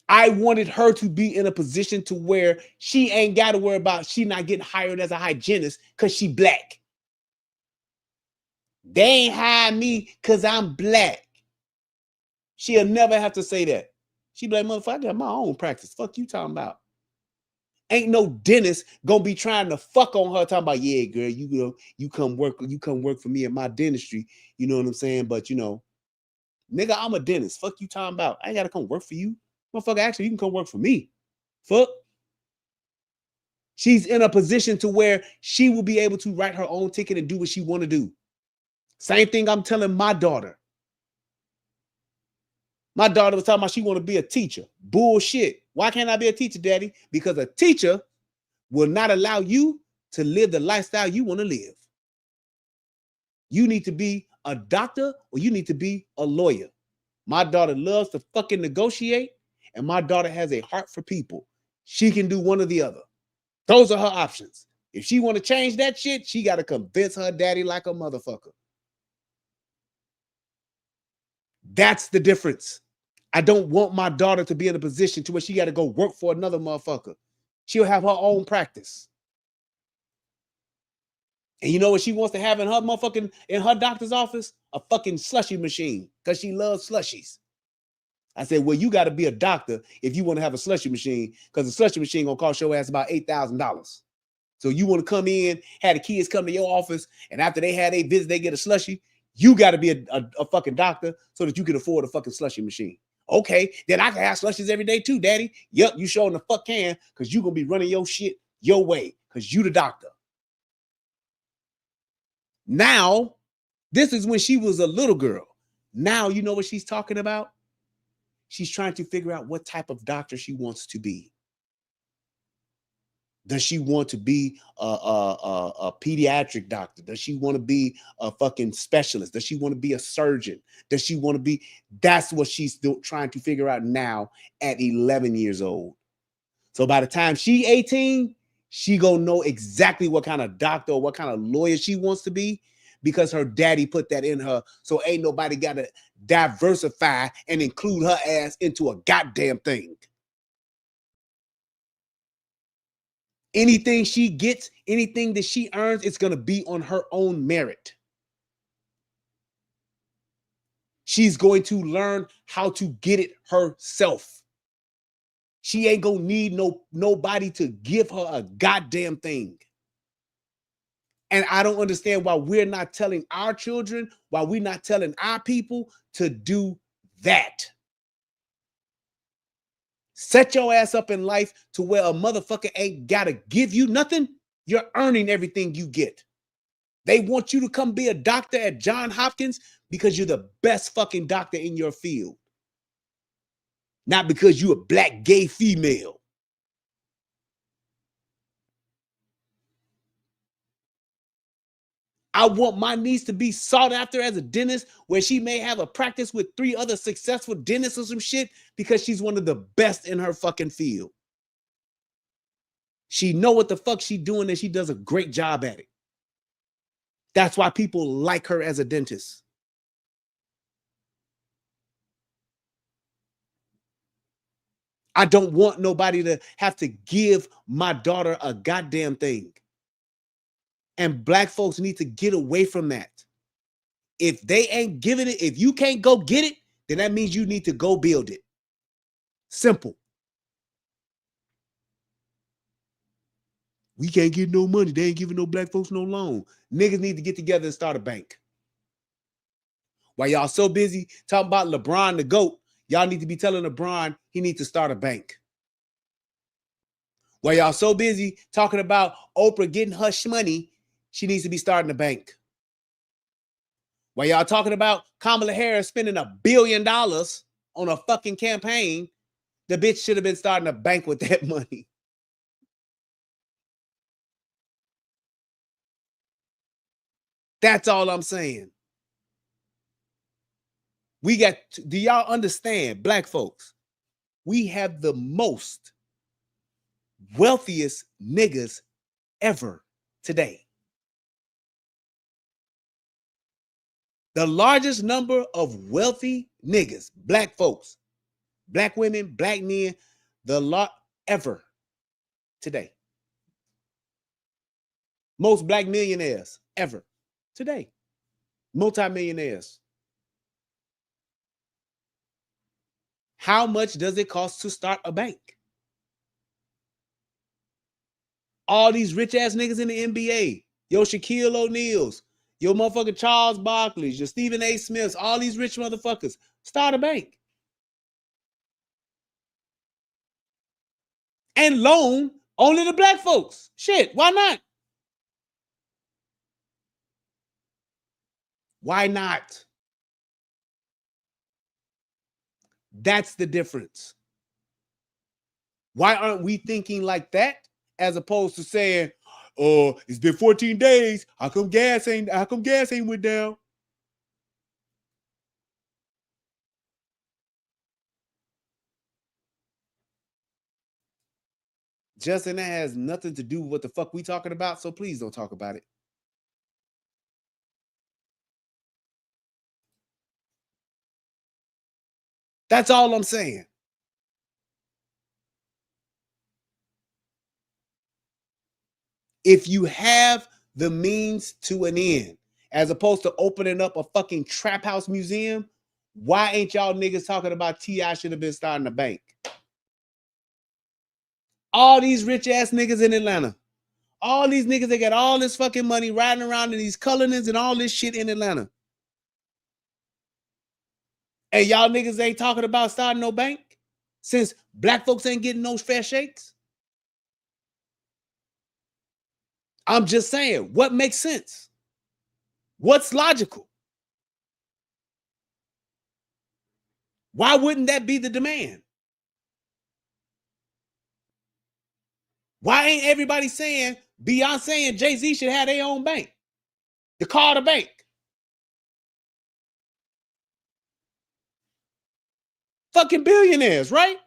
I wanted her to be in a position to where she ain't got to worry about she not getting hired as a hygienist because she black. They ain't hire me because I'm black. She'll never have to say that. She be like, motherfucker, I got my own practice. Fuck you talking about. Ain't no dentist gonna be trying to fuck on her talking about, yeah, girl, you come work for me at my dentistry. You know what I'm saying? But you know, Nigga, I'm a dentist. Fuck you talking about. I ain't gotta come work for you. Motherfucker, actually, you can come work for me. Fuck. She's in a position to where she will be able to write her own ticket and do what she want to do. Same thing I'm telling my daughter. My daughter was talking about she want to be a teacher. Bullshit. Why can't I be a teacher, daddy? Because a teacher will not allow you to live the lifestyle you want to live. You need to be a doctor or you need to be a lawyer. My daughter loves to fucking negotiate, and my daughter has a heart for people. She can do one or the other. Those are her options. If she want to change that shit, she got to convince her daddy like a motherfucker. That's the difference. I don't want my daughter to be in a position to where she got to go work for another motherfucker. She'll have her own practice. And you know what she wants to have in her doctor's office? A fucking slushy machine, because she loves slushies. I said, well, you got to be a doctor if you want to have a slushy machine, because the slushy machine gonna cost your ass about $8,000. So you want to come in, have the kids come to your office, and after they had a visit, they get a slushy. You got to be a fucking doctor so that you can afford a fucking slushy machine. Okay, then I can have slushies every day too, daddy. Yep, you showing the fuck can, because you gonna be running your shit your way, because you the doctor. Now, this is when she was a little girl. Now, you know what she's talking about? She's trying to figure out what type of doctor she wants to be. Does she want to be a pediatric doctor? Does she want to be a fucking specialist? Does she want to be a surgeon? Does she want to be? That's what she's trying to figure out now at 11 years old. So by the time she 18, she gonna know exactly what kind of doctor or what kind of lawyer she wants to be, because her daddy put that in her. So ain't nobody got to diversify and include her ass into a goddamn thing. Anything she gets, anything that she earns, it's going to be on her own merit. She's going to learn how to get it herself. She ain't going to need nobody to give her a goddamn thing. And I don't understand why we're not telling our children, why we're not telling our people to do that. Set your ass up in life to where a motherfucker ain't got to give you nothing. You're earning everything you get. They want you to come be a doctor at Johns Hopkins because you're the best fucking doctor in your field. Not because you're a black gay female. I want my niece to be sought after as a dentist, where she may have a practice with 3 other successful dentists or some shit, because she's one of the best in her fucking field. She know what the fuck she doing, and she does a great job at it. That's why people like her as a dentist. I don't want nobody to have to give my daughter a goddamn thing. And black folks need to get away from that. If they ain't giving it, if you can't go get it, then that means you need to go build it. Simple. We can't get no money. They ain't giving no black folks no loan. Niggas need to get together and start a bank. While y'all so busy talking about LeBron the GOAT, y'all need to be telling LeBron he needs to start a bank. While y'all so busy talking about Oprah getting hush money, she needs to be starting a bank. While y'all talking about Kamala Harris spending $1 billion on a fucking campaign, the bitch should have been starting a bank with that money. That's all I'm saying. Do y'all understand, black folks? We have the most wealthiest niggas ever today. The largest number of wealthy niggas, black folks, black women, black men, the lot ever today. Most black millionaires ever today. Multi-millionaires. How much does it cost to start a bank? All these rich ass niggas in the NBA, your Shaquille O'Neals, your motherfucking Charles Barkley's, your Stephen A. Smiths, all these rich motherfuckers Start a bank. And loan only the black folks. Shit, why not? Why not? That's the difference. Why aren't we thinking like that as opposed to saying, "Oh, it's been 14 days. How come gas ain't went down?" Justin, that has nothing to do with what the fuck we talking about, so please don't talk about it. That's all I'm saying. If you have the means to an end, as opposed to opening up a fucking trap house museum, why ain't y'all niggas talking about T.I. should have been starting a bank? All these rich ass niggas in Atlanta. All these niggas, they got all this fucking money riding around in these Cullinans and all this shit in Atlanta. And y'all niggas ain't talking about starting no bank since black folks ain't getting no fair shakes. I'm just saying, what makes sense? What's logical? Why wouldn't that be the demand? Why ain't everybody saying Beyonce and Jay-Z should have their own bank? The Carter Bank. Fucking billionaires, right?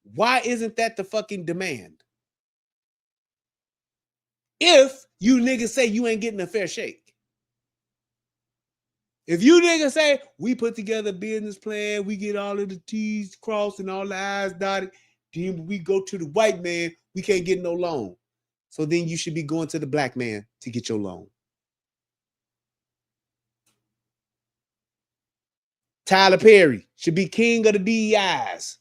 Why isn't that the fucking demand? If you niggas say you ain't getting a fair shake. If you niggas say we put together a business plan, we get all of the T's crossed and all the I's dotted, then we go to the white man, we can't get no loan. So then you should be going to the black man to get your loan. Tyler Perry should be king of the DEIs.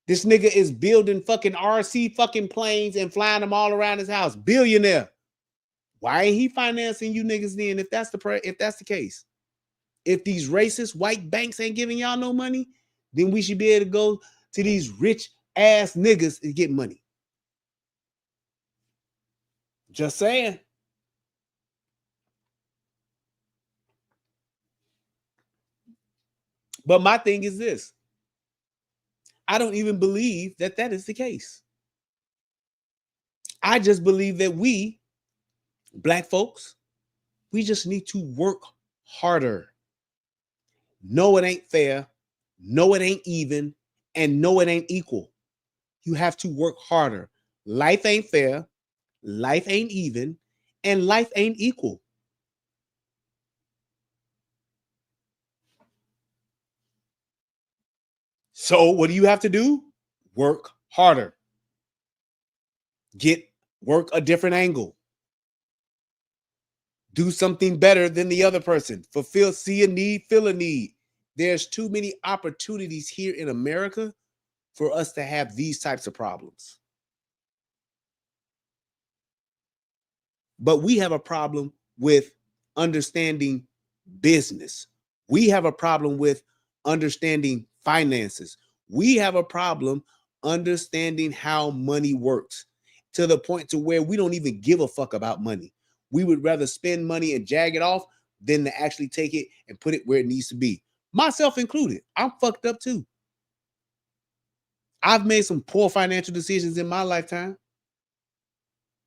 This nigga is building fucking RC fucking planes and flying them all around his house. Billionaire. Why ain't he financing you niggas then if that's the case? If these racist white banks ain't giving y'all no money, then we should be able to go to these rich ass niggas and get money. Just saying. But my thing is this. I don't even believe that that is the case. I just believe that we, black folks, we just need to work harder. No, it ain't fair. No, it ain't even. And no, it ain't equal. You have to work harder. Life ain't fair. Life ain't even. And life ain't equal. So what do you have to do? Work harder. Work a different angle. Do something better than the other person. See a need, fill a need. There's too many opportunities here in America for us to have these types of problems. But we have a problem with understanding business. We have a problem with understanding finances. We have a problem understanding how money works to the point to where we don't even give a fuck about money. We would rather spend money and jag it off than to actually take it and put it where it needs to be. Myself included. I'm fucked up too. I've made some poor financial decisions in my lifetime,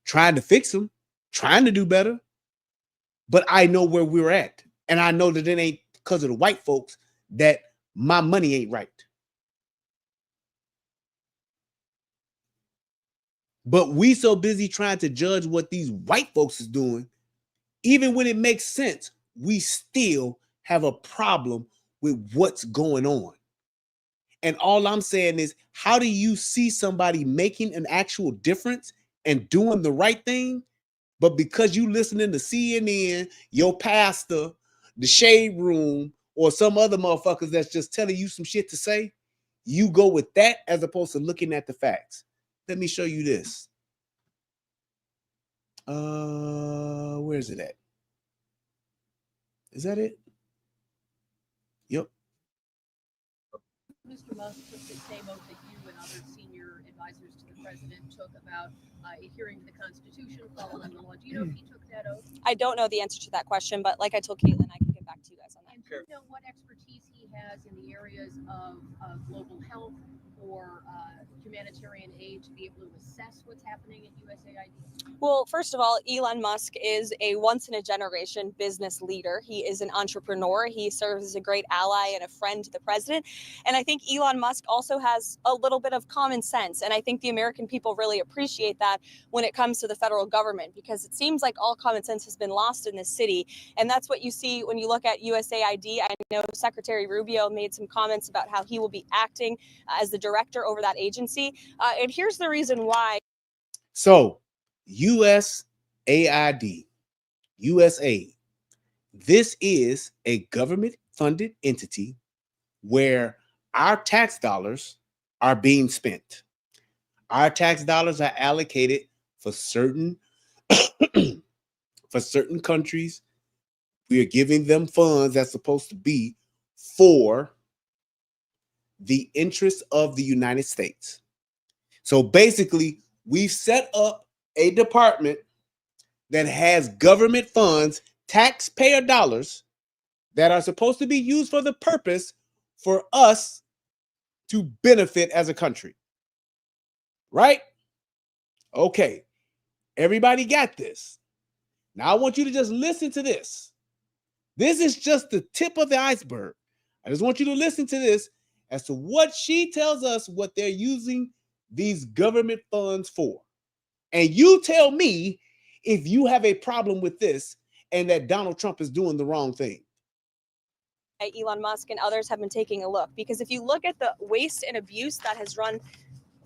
trying to fix them, trying to do better. But I know where we're at. And I know that it ain't because of the white folks that my money ain't right. But we so busy trying to judge what these white folks is doing, even when it makes sense, we still have a problem with what's going on. And all I'm saying is, how do you see somebody making an actual difference and doing the right thing? But because you listening to CNN, your pastor, the shade room, or some other motherfuckers that's just telling you some shit to say, you go with that as opposed to looking at the facts. Let me show you this. Where is it at? Is that it? Yep. Mr. Musk took the same oath that you and other senior advisors to the president took about adhering to the Constitution, following the law. Do you know if he took that oath? I don't know the answer to that question, but like I told Caitlin, I can get back to you guys on that. And do you know what expertise he has in the areas of global health or humanitarian aid to be able to assess what's happening at USAID? Well, first of all, Elon Musk is a once-in-a-generation business leader. He is an entrepreneur. He serves as a great ally and a friend to the president. And I think Elon Musk also has a little bit of common sense. And I think the American people really appreciate that when it comes to the federal government, because it seems like all common sense has been lost in this city. And that's what you see when you look at USAID. I know Secretary Rubio made some comments about how he will be acting as the director over that agency. And here's the reason why. So, USAID, USAID, this is a government-funded entity where our tax dollars are being spent. Our tax dollars are allocated for certain for certain countries. We are giving them funds that's supposed to be for the interests of the United States. So basically, we've set up a department that has government funds, taxpayer dollars, that are supposed to be used for the purpose for us to benefit as a country. Right? Okay. Everybody got this. Now I want you to just listen to this. This is just the tip of the iceberg. I just want you to listen to this as to what she tells us what they're using these government funds for. And you tell me if you have a problem with this and that Donald Trump is doing the wrong thing. Elon Musk and others have been taking a look, because if you look at the waste and abuse that has run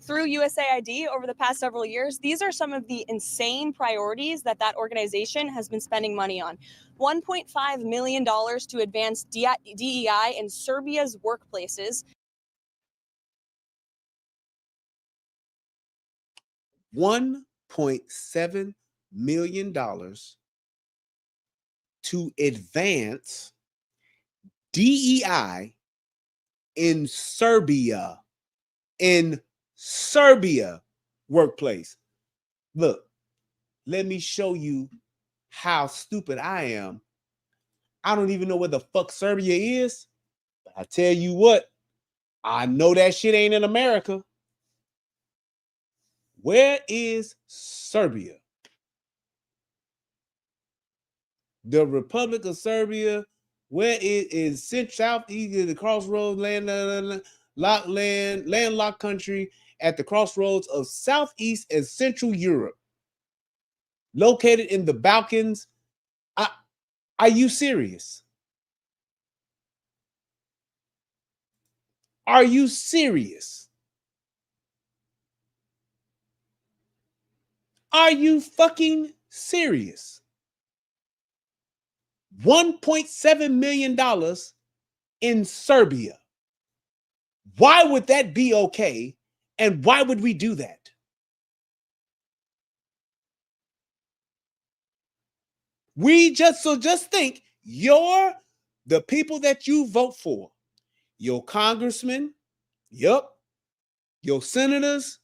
through USAID over the past several years, these are some of the insane priorities that organization has been spending money on. $1.5 million to advance DEI in Serbia's workplaces. $1.7 million to advance DEI in Serbia. In Serbia workplace. Look, let me show you how stupid I am. I don't even know where the fuck Serbia is. But I tell you what, I know that shit ain't in America. Where is Serbia? The Republic of Serbia. Where it is southeast, the crossroads, landlocked country at the crossroads of Southeast and Central Europe, located in the Balkans. Are you serious? Are you serious? Are you fucking serious? $1.7 million in Serbia. Why would that be okay? And why would we do that? Just think, the people that you vote for, your congressmen, your senators,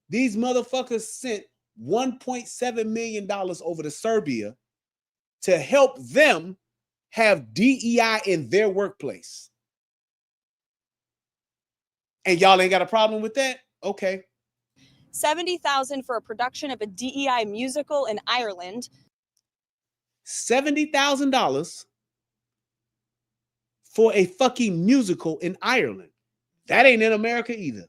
these motherfuckers sent $1.7 million over to Serbia to help them have DEI in their workplace. And y'all ain't got a problem with that? Okay. $70,000 for a production of a DEI musical in Ireland. $70,000 for a fucking musical in Ireland. That ain't in America either.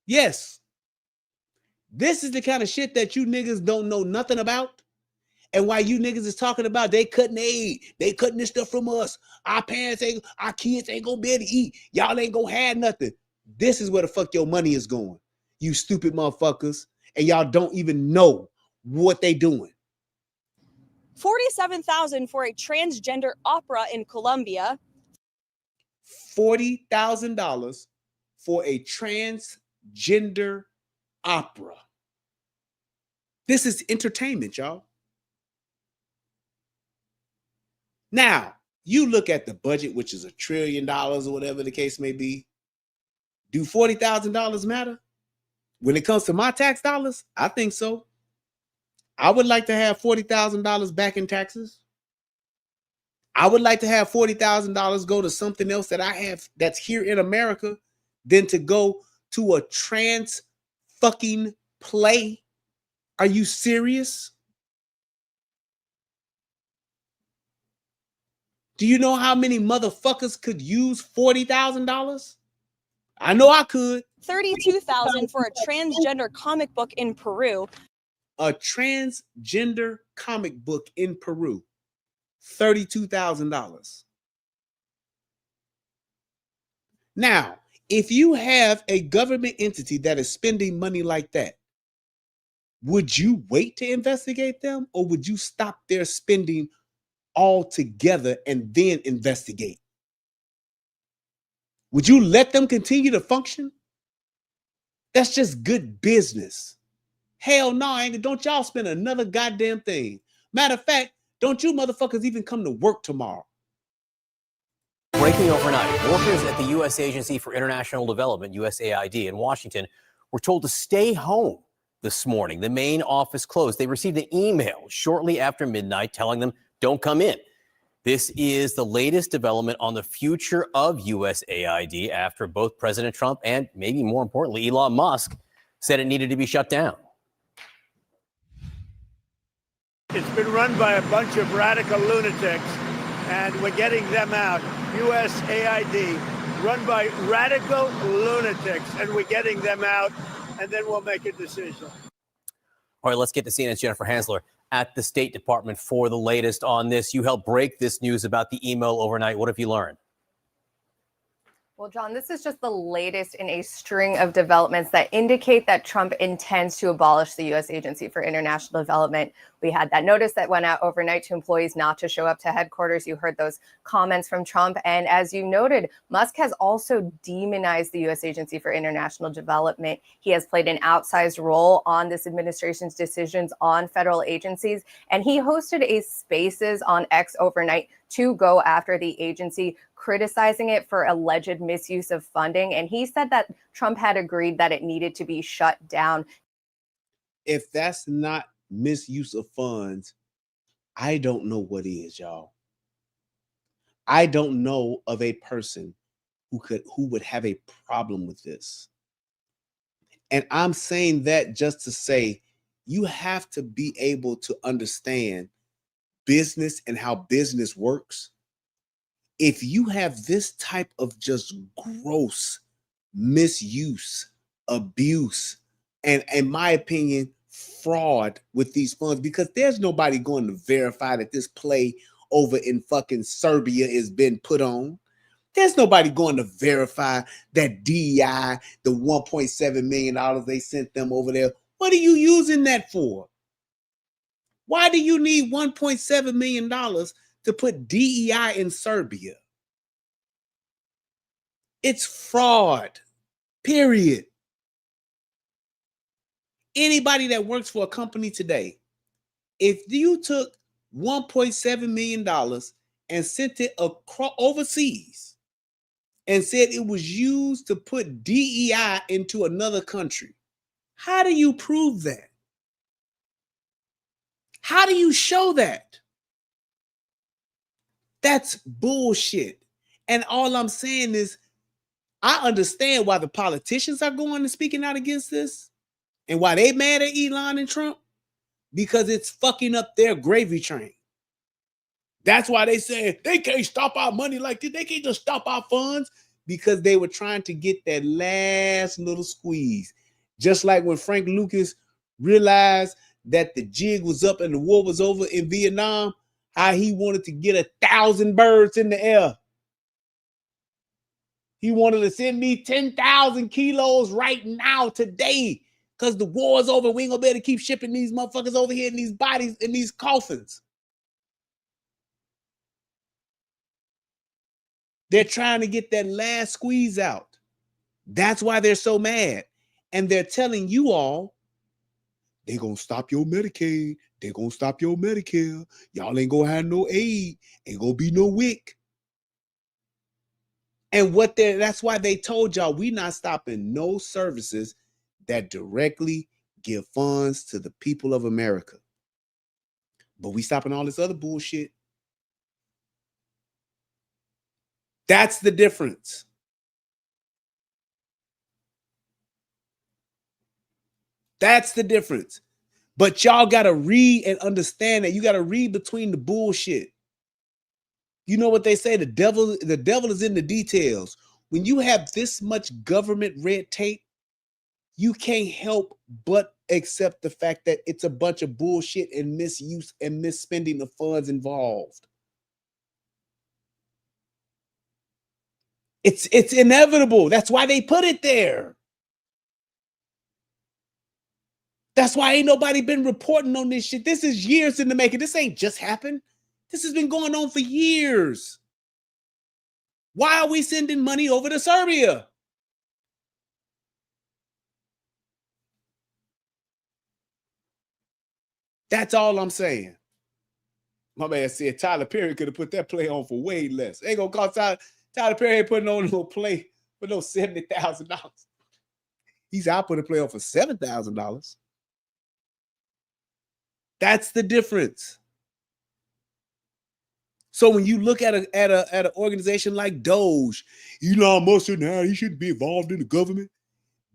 Yes. This is the kind of shit that you niggas don't know nothing about. And why you niggas is talking about they cutting aid, they cutting this stuff from us. Our kids ain't gonna be able to eat. Y'all ain't gonna have nothing. This is where the fuck your money is going, you stupid motherfuckers. And y'all don't even know what they doing. $47,000 for a transgender opera in Colombia. $40,000 for a transgender opera. This is entertainment, y'all. Now, you look at the budget, which is $1 trillion or whatever the case may be. Do $40,000 matter? When it comes to my tax dollars, I think so. I would like to have $40,000 back in taxes. I would like to have $40,000 go to something else that I have that's here in America than to go to a trans fucking play. Are you serious? Do you know how many motherfuckers could use $40,000? I know I could. $32,000 for a transgender comic book in Peru. A transgender comic book in Peru. $32,000. Now, if you have a government entity that is spending money like that, would you wait to investigate them, or would you stop their spending altogether and then investigate? Would you let them continue to function? That's just good business. Hell no, don't y'all spend another goddamn thing. Matter of fact, don't you motherfuckers even come to work tomorrow. Breaking overnight, workers at the U.S. Agency for International Development, USAID, in Washington were told to stay home this morning. The main office closed. They received an email shortly after midnight telling them, don't come in. This is the latest development on the future of USAID after both President Trump and, maybe more importantly, Elon Musk said it needed to be shut down. It's been run by a bunch of radical lunatics, and we're getting them out. USAID, run by radical lunatics, and we're getting them out, and then we'll make a decision. All right, let's get to CNN's Jennifer Hansler at the State Department for the latest on this. You helped break this news about the email overnight. What have you learned? Well, John, this is just the latest in a string of developments that indicate that Trump intends to abolish the U.S. Agency for International Development. We had that notice that went out overnight to employees not to show up to headquarters. You heard those comments from Trump. And as you noted, Musk has also demonized the U.S. Agency for International Development. He has played an outsized role on this administration's decisions on federal agencies. And he hosted a Spaces on X overnight to go after the agency, criticizing it for alleged misuse of funding. And he said that Trump had agreed that it needed to be shut down. If that's not misuse of funds, I don't know what is, y'all. I don't know of a person who would have a problem with this. And I'm saying that just to say you have to be able to understand business and how business works. If you have this type of just gross misuse, abuse, and in my opinion, fraud with these funds, because there's nobody going to verify that this play over in fucking Serbia has been put on. There's nobody going to verify that DEI, the $1.7 million they sent them over there. What are you using that for? Why do you need $1.7 million to put DEI in Serbia? It's fraud, period. Anybody that works for a company today, if you took $1.7 million and sent it overseas and said it was used to put DEI into another country, how do you prove that? How do you show that? That's bullshit. And all I'm saying is, I understand why the politicians are going and speaking out against this and why they mad at Elon and Trump, because it's fucking up their gravy train. That's why they say they can't stop our money like this. They can't just stop our funds, because they were trying to get that last little squeeze. Just like when Frank Lucas realized that the jig was up and the war was over in Vietnam, how he wanted to get 1,000 birds in the air. He wanted to send me 10,000 kilos right now, today, because the war's over. We ain't gonna be able to keep shipping these motherfuckers over here in these bodies, in these coffins. They're trying to get that last squeeze out. That's why they're so mad. And they're telling you all They gonna stop your Medicaid. They gonna stop your Medicare. Y'all ain't gonna have no aid. Ain't gonna be no WIC. And that's why they told y'all we not stopping no services that directly give funds to the people of America. But we stopping all this other bullshit. That's the difference. That's the difference. But y'all got to read and understand that you got to read between the bullshit. You know what they say? The devil is in the details. When you have this much government red tape, you can't help but accept the fact that it's a bunch of bullshit and misuse and misspending of funds involved. It's inevitable. That's why they put it there. That's why ain't nobody been reporting on this shit. This is years in the making. This ain't just happened. This has been going on for years. Why are we sending money over to Serbia? That's all I'm saying. My man said Tyler Perry could have put that play on for way less. Ain't gonna cost Tyler Perry ain't putting on no play for no $70,000. He's out putting a play on for $7,000. That's the difference. So when you look at an organization like Doge, Elon Musk now he shouldn't be involved in the government.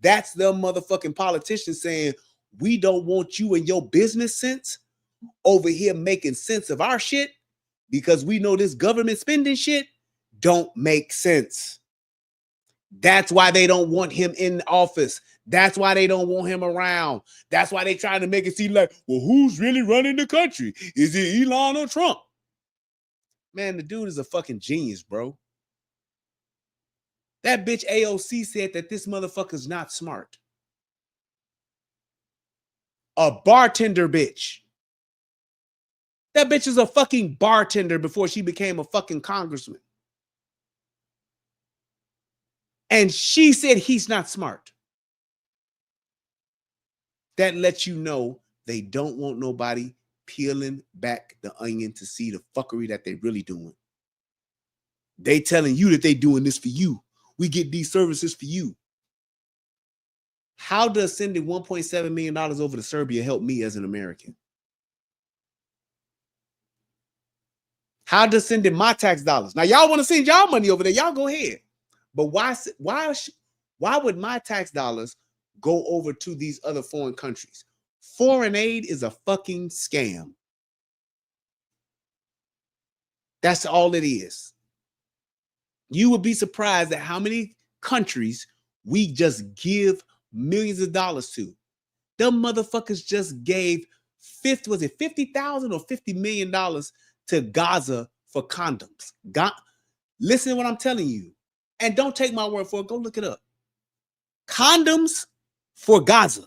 That's the motherfucking politicians saying we don't want you and your business sense over here making sense of our shit because we know this government spending shit don't make sense. That's why they don't want him in office. That's why they don't want him around. That's why they trying to make it seem like, well, who's really running the country? Is it Elon or Trump? Man, the dude is a fucking genius, bro. That bitch AOC said that this motherfucker's not smart. A bartender bitch. That bitch is a fucking bartender before she became a fucking congressman. And she said he's not smart. That lets you know they don't want nobody peeling back the onion to see the fuckery that they really doing. They telling you that they doing this for you. We get these services for you. How does sending $1.7 million over to Serbia help me as an American? How does sending my tax dollars? Now, y'all want to send y'all money over there. Y'all go ahead. But why would my tax dollars go over to these other foreign countries? Foreign aid is a fucking scam. That's all it is. You would be surprised at how many countries we just give millions of dollars to. Them motherfuckers just gave $50,000 or $50 million to Gaza for condoms. Listen to what I'm telling you. And don't take my word for it. Go look it up. Condoms for Gaza.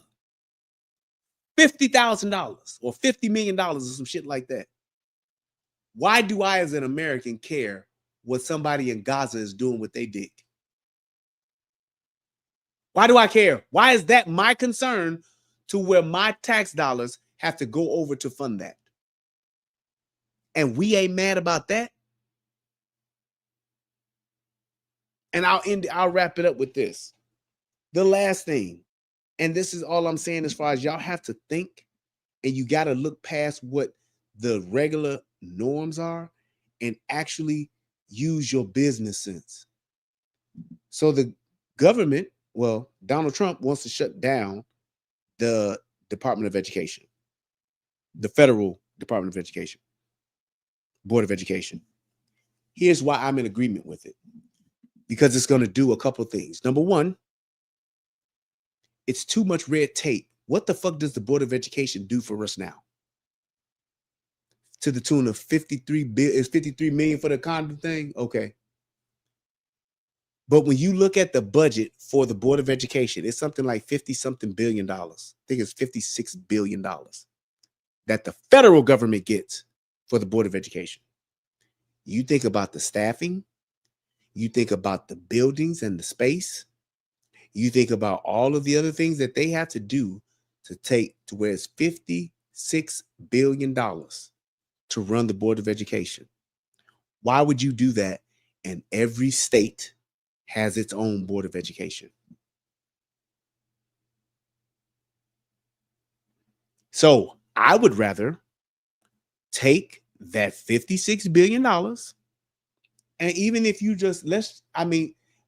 $50,000 or $50 million or some shit like that. Why do I, as an American, care what somebody in Gaza is doing with their dick? Why do I care? Why is that my concern to where my tax dollars have to go over to fund that? And we ain't mad about that. And I'll wrap it up with this. The last thing, and this is all I'm saying as far as y'all have to think, and you got to look past what the regular norms are and actually use your business sense. So the government, well, Donald Trump wants to shut down the Department of Education, the federal Department of Education, Board of Education. Here's why I'm in agreement with it. Because it's going to do a couple of things. Number one, it's too much red tape. What the fuck does the Board of Education do for us now? To the tune of 53 million for the condom thing? Okay. But when you look at the budget for the Board of Education, it's something like 50-something billion dollars. I think it's $56 billion that the federal government gets for the Board of Education. You think about the staffing. You think about the buildings and the space. You think about all of the other things that they have to do to take to where it's $56 billion to run the Board of Education. Why would you do that? And every state has its own Board of Education. So I would rather take that $56 billion. And even if you just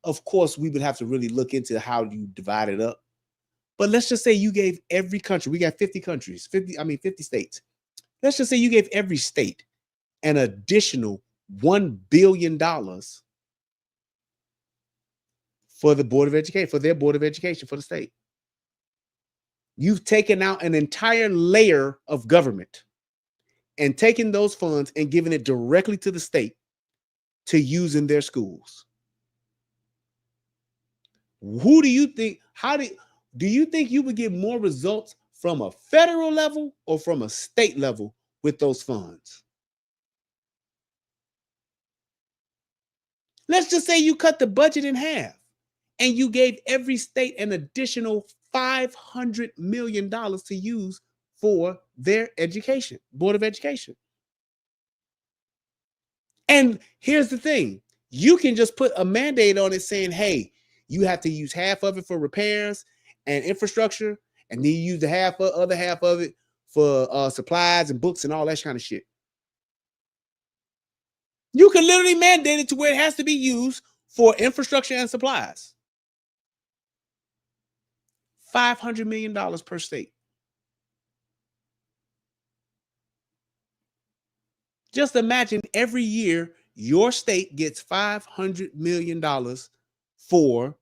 of course, we would have to really look into how you divide it up. But let's just say you gave every country, we got 50 countries, 50 states. Let's just say you gave every state an additional $1 billion for the Board of Education, for their Board of Education for the state. You've taken out an entire layer of government and taken those funds and given it directly to the state to use in their schools. Who do you think, do you think you would get more results from a federal level or from a state level with those funds? Let's just say you cut the budget in half and you gave every state an additional $500 million to use for their education, Board of Education. And here's the thing. You can just put a mandate on it saying, hey, you have to use half of it for repairs and infrastructure, and then you use the other half of it for supplies and books and all that kind of shit. You can literally mandate it to where it has to be used for infrastructure and supplies. $500 million per state. Just imagine every year your state gets $500 million for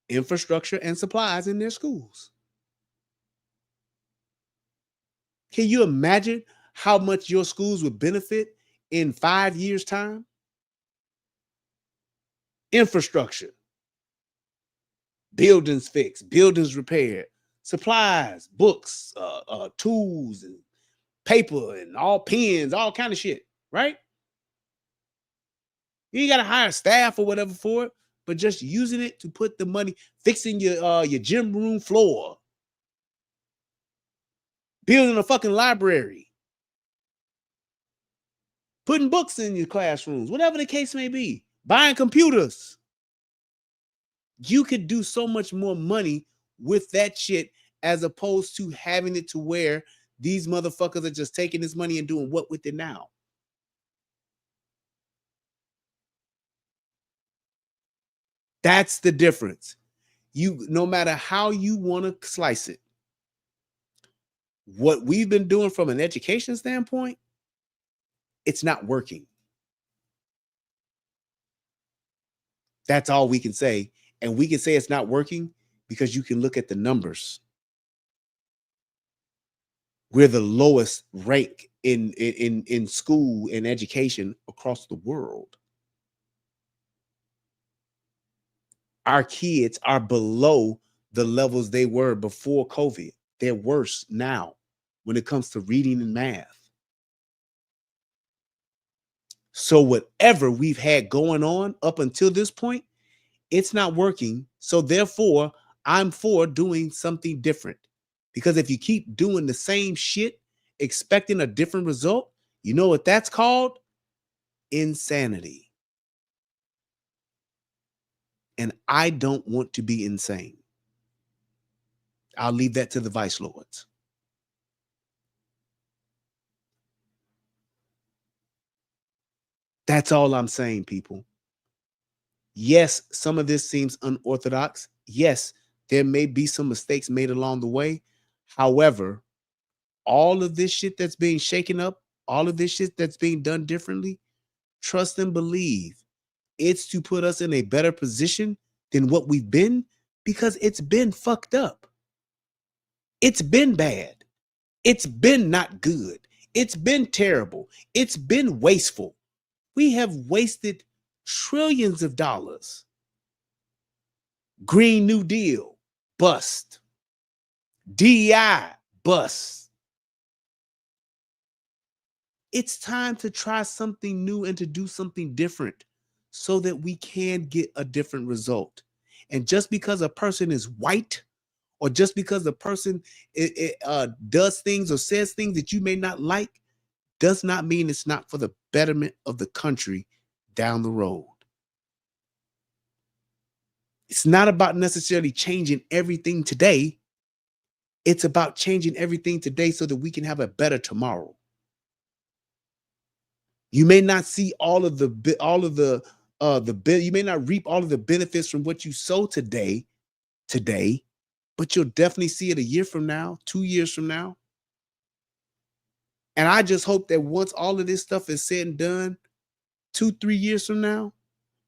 infrastructure and supplies in their schools. Can you imagine how much your schools would benefit in 5 years' time? Infrastructure, buildings fixed, buildings repaired, supplies, books, tools, and paper, and all pens, all kind of shit, right? You ain't got to hire staff or whatever for it, but just using it to put the money, fixing your gym room floor, building a fucking library, putting books in your classrooms, whatever the case may be, buying computers. You could do so much more money with that shit as opposed to having it to where these motherfuckers are just taking this money and doing what with it now? That's the difference. No matter how you want to slice it, what we've been doing from an education standpoint, it's not working. That's all we can say. And we can say it's not working because you can look at the numbers. We're the lowest rank in school and education across the world. Our kids are below the levels they were before COVID. They're worse now when it comes to reading and math. So whatever we've had going on up until this point, it's not working. So therefore, I'm for doing something different. Because if you keep doing the same shit, expecting a different result, you know what that's called? Insanity. And I don't want to be insane. I'll leave that to the vice lords. That's all I'm saying, people. Yes, some of this seems unorthodox. Yes, there may be some mistakes made along the way. However, all of this shit that's being shaken up, all of this shit that's being done differently, trust and believe it's to put us in a better position than what we've been, because it's been fucked up. It's been bad. It's been not good. It's been terrible. It's been wasteful. We have wasted trillions of dollars. Green New Deal, bust. DEI, bust. It's time to try something new and to do something different so that we can get a different result. And just because a person is white or just because the person does things or says things that you may not like, does not mean it's not for the betterment of the country down the road. It's not about necessarily changing everything today. It's about changing everything today so that we can have a better tomorrow. You may not see all of the you may not reap all of the benefits from what you sow today, but you'll definitely see it a year from now, 2 years from now. And I just hope that once all of this stuff is said and done, 2-3 years from now,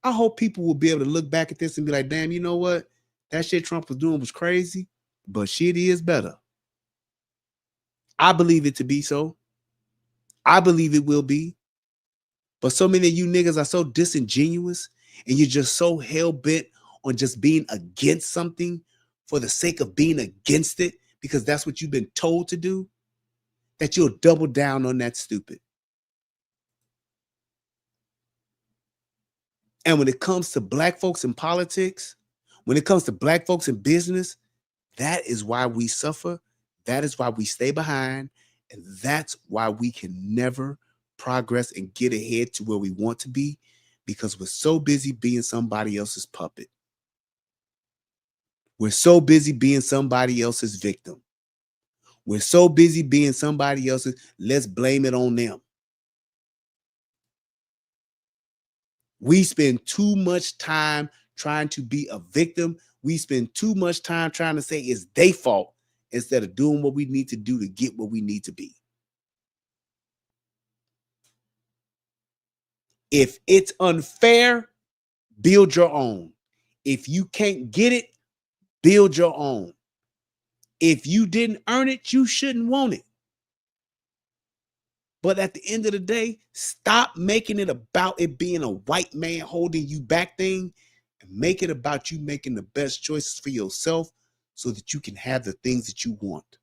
I hope people will be able to look back at this and be like, damn, you know what? That shit Trump was doing was crazy, but shit is better. I believe it to be so. I believe it will be. But so many of you niggas are so disingenuous and you're just so hell-bent on just being against something for the sake of being against it because that's what you've been told to do, that you'll double down on that stupid. And when it comes to black folks in politics, when it comes to black folks in business, that is why we suffer. That is why we stay behind. And that's why we can never progress and get ahead to where we want to be, because we're so busy being somebody else's puppet. We're so busy being somebody else's victim. We're so busy being somebody else's, let's blame it on them. We spend too much time trying to be a victim. We spend too much time trying to say it's their fault instead of doing what we need to do to get what we need to be. If it's unfair, build your own. If you can't get it, build your own. If you didn't earn it, you shouldn't want it. But at the end of the day, stop making it about it being a white man holding you back thing, and make it about you making the best choices for yourself so that you can have the things that you want.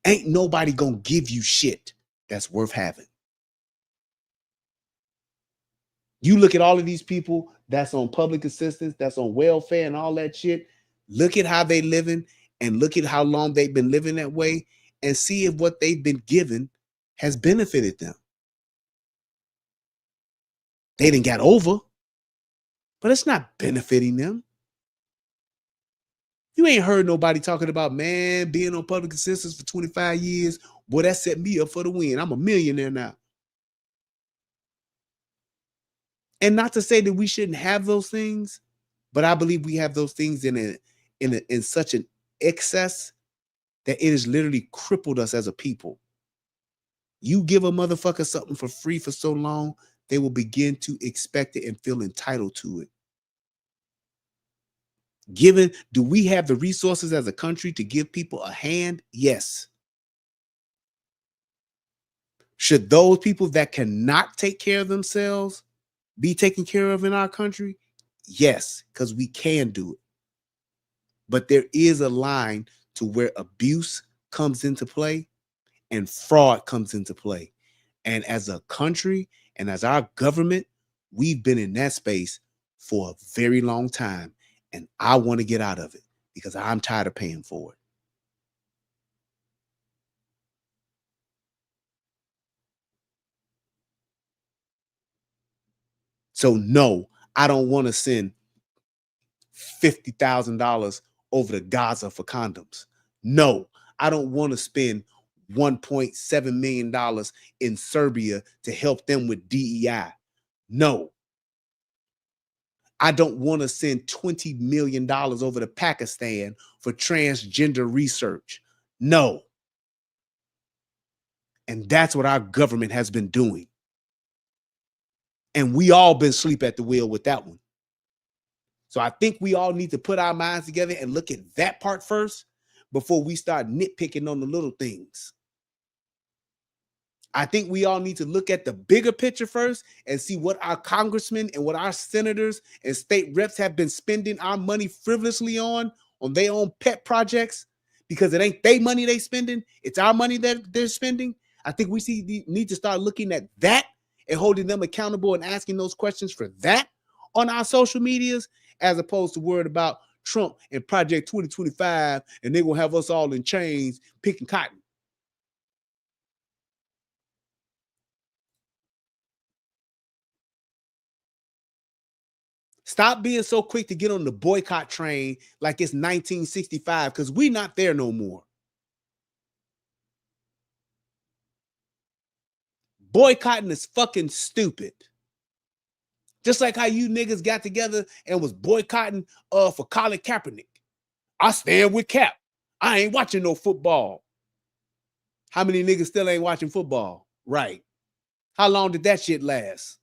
Ain't nobody gonna give you shit that's worth having. You look at all of these people that's on public assistance, that's on welfare and all that shit. Look at how they living and look at how long they've been living that way and see if what they've been given has benefited them. They didn't got over, but it's not benefiting them. You ain't heard nobody talking about, man, being on public assistance for 25 years. Boy, that set me up for the win. I'm a millionaire now. And not to say that we shouldn't have those things, but I believe we have those things in such an excess that it has literally crippled us as a people. You give a motherfucker something for free for so long, they will begin to expect it and feel entitled to it. Do we have the resources as a country to give people a hand? Yes. Should those people that cannot take care of themselves be taken care of in our country? Yes, because we can do it. But there is a line to where abuse comes into play and fraud comes into play. And as a country and as our government, we've been in that space for a very long time. And I want to get out of it because I'm tired of paying for it. So no, I don't want to send $50,000 over to Gaza for condoms. No, I don't want to spend $1.7 million in Serbia to help them with DEI. No. I don't want to send $20 million over to Pakistan for transgender research. No. And that's what our government has been doing. And we all been asleep at the wheel with that one. So I think we all need to put our minds together and look at that part first before we start nitpicking on the little things. I think we all need to look at the bigger picture first and see what our congressmen and what our senators and state reps have been spending our money frivolously on their own pet projects, because it ain't their money they spending, it's our money that they're spending. I think we need to start looking at that and holding them accountable and asking those questions for that on our social medias, as opposed to worried about Trump and Project 2025, and they're gonna have us all in chains picking cotton. Stop being so quick to get on the boycott train like it's 1965, because we're not there no more. Boycotting is fucking stupid. Just like how you niggas got together and was boycotting for Colin Kaepernick. I stand with Cap. I ain't watching no football. How many niggas still ain't watching football? Right. How long did that shit last?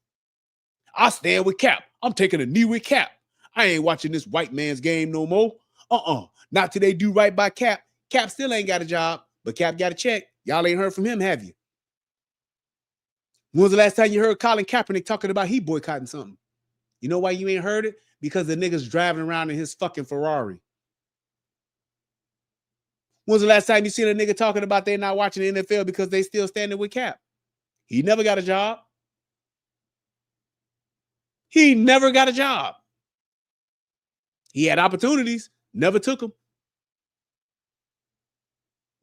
I stand with Cap. I'm taking a knee with Cap. I ain't watching this white man's game no more. Not till they do right by Cap. Cap still ain't got a job, but Cap got a check. Y'all ain't heard from him, have you? When was the last time you heard Colin Kaepernick talking about he boycotting something? You know why you ain't heard it? Because the nigga's driving around in his fucking Ferrari. When was the last time you seen a nigga talking about they not watching the NFL because they still standing with Cap? He never got a job. He never got a job. He had opportunities, never took them.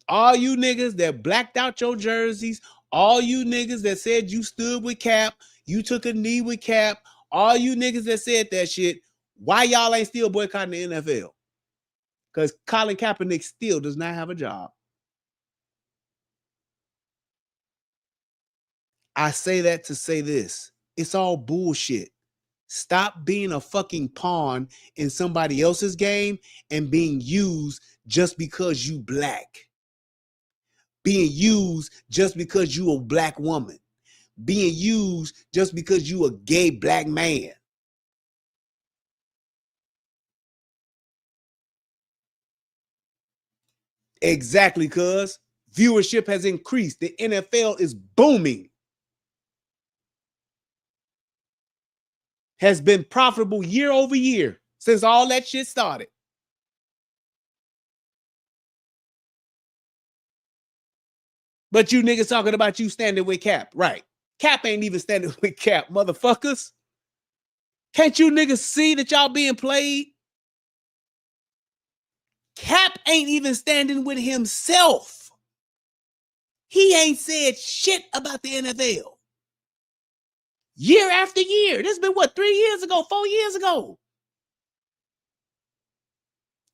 All you niggas that blacked out your jerseys, all you niggas that said you stood with Cap, you took a knee with Cap, all you niggas that said that shit, why y'all ain't still boycotting the NFL? Because Colin Kaepernick still does not have a job. I say that to say this. It's all bullshit. Stop being a fucking pawn in somebody else's game and being used just because you black. Being used just because you a black woman. Being used just because you a gay black man. Exactly, cuz viewership has increased. The NFL is booming. Has been profitable year over year since all that shit started. But you niggas talking about you standing with Cap, right? Cap ain't even standing with Cap, motherfuckers. Can't you niggas see that y'all being played? Cap ain't even standing with himself. He ain't said shit about the NFL. Year after year. This has been what, 3 years ago, 4 years ago?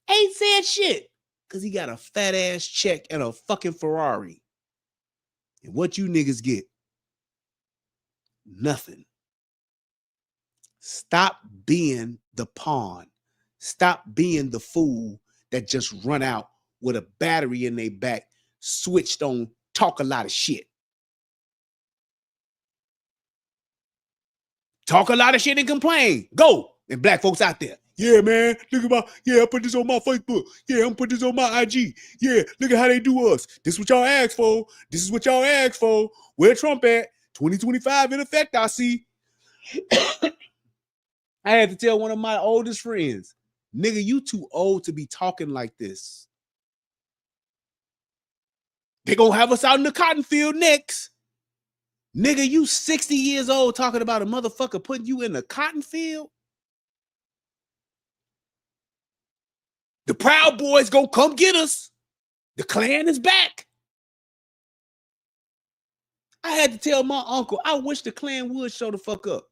Ain't said shit. Because he got a fat ass check and a fucking Ferrari. And what you niggas get? Nothing. Stop being the pawn. Stop being the fool that just run out with a battery in their back, switched on, talk a lot of shit. Talk a lot of shit and complain. Go. And black folks out there. Yeah, man. Look at I put this on my Facebook. Yeah, I'm gonna put this on my IG. Yeah, look at how they do us. This is what y'all asked for. This is what y'all asked for. Where Trump at? 2025 in effect, I see. I had to tell one of my oldest friends, nigga, you too old to be talking like this. They gonna have us out in the cotton field next. Nigga, you 60 years old talking about a motherfucker putting you in the cotton field? The Proud Boys gonna come get us. The Klan is back. I had to tell my uncle, I wish the Klan would show the fuck up.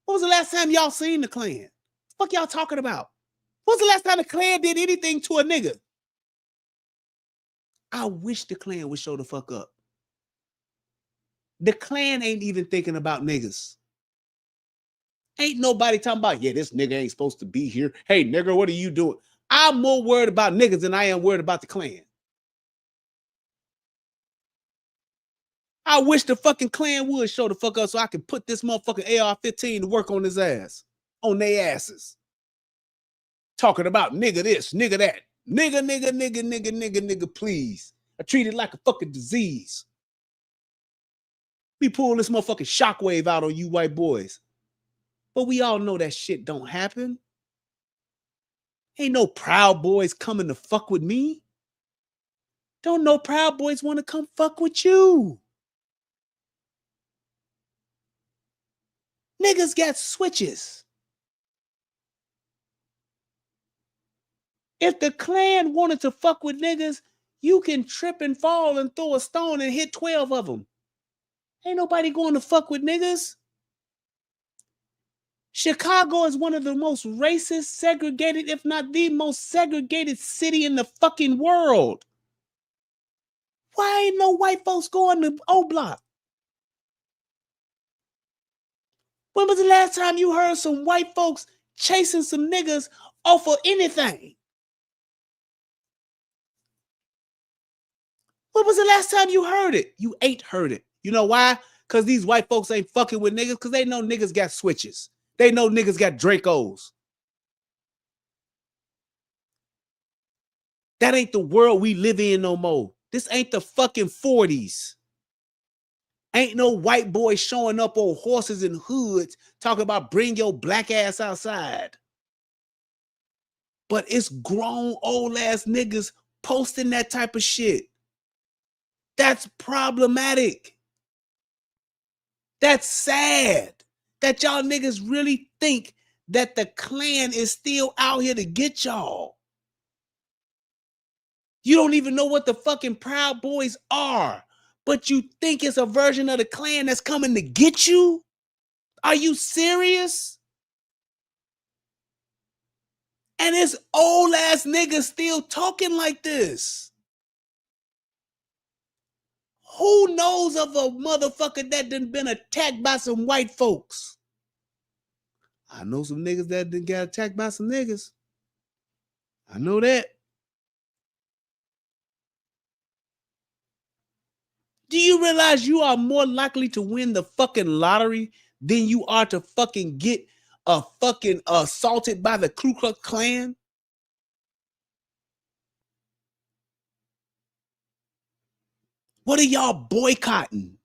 When was the last time y'all seen the Klan? What the fuck y'all talking about? When was the last time the Klan did anything to a nigga? I wish the Klan would show the fuck up. The Klan ain't even thinking about niggas. Ain't nobody talking about, yeah, this nigga ain't supposed to be here. Hey, nigga, what are you doing? I'm more worried about niggas than I am worried about the Klan. I wish the fucking Klan would show the fuck up so I can put this motherfucking AR-15 to work on his ass. On their asses. Talking about nigga this, nigga that. Nigga, please. I treat it like a fucking disease. We pull this motherfucking shockwave out on you white boys. But we all know that shit don't happen. Ain't no Proud Boys coming to fuck with me. Don't no Proud Boys want to come fuck with you. Niggas got switches. If the Klan wanted to fuck with niggas, you can trip and fall and throw a stone and hit 12 of them. Ain't nobody going to fuck with niggas. Chicago is one of the most racist, segregated, if not the most segregated city in the fucking world. Why ain't no white folks going to O Block? When was the last time you heard some white folks chasing some niggas off of anything? When was the last time you heard it? You ain't heard it. You know why? Because these white folks ain't fucking with niggas because they know niggas got switches. They know niggas got Dracos. That ain't the world we live in no more. This ain't the fucking 40s. Ain't no white boy showing up on horses and hoods talking about bring your black ass outside. But it's grown old ass niggas posting that type of shit. That's problematic. That's sad that y'all niggas really think that the Klan is still out here to get y'all. You don't even know what the fucking Proud Boys are, but you think it's a version of the Klan that's coming to get you? Are you serious? And it's old ass niggas still talking like this. Who knows of a motherfucker that done been attacked by some white folks? I know some niggas that done got attacked by some niggas. I know that. Do you realize you are more likely to win the fucking lottery than you are to fucking get fucking assaulted by the Ku Klux Klan? What are y'all boycotting?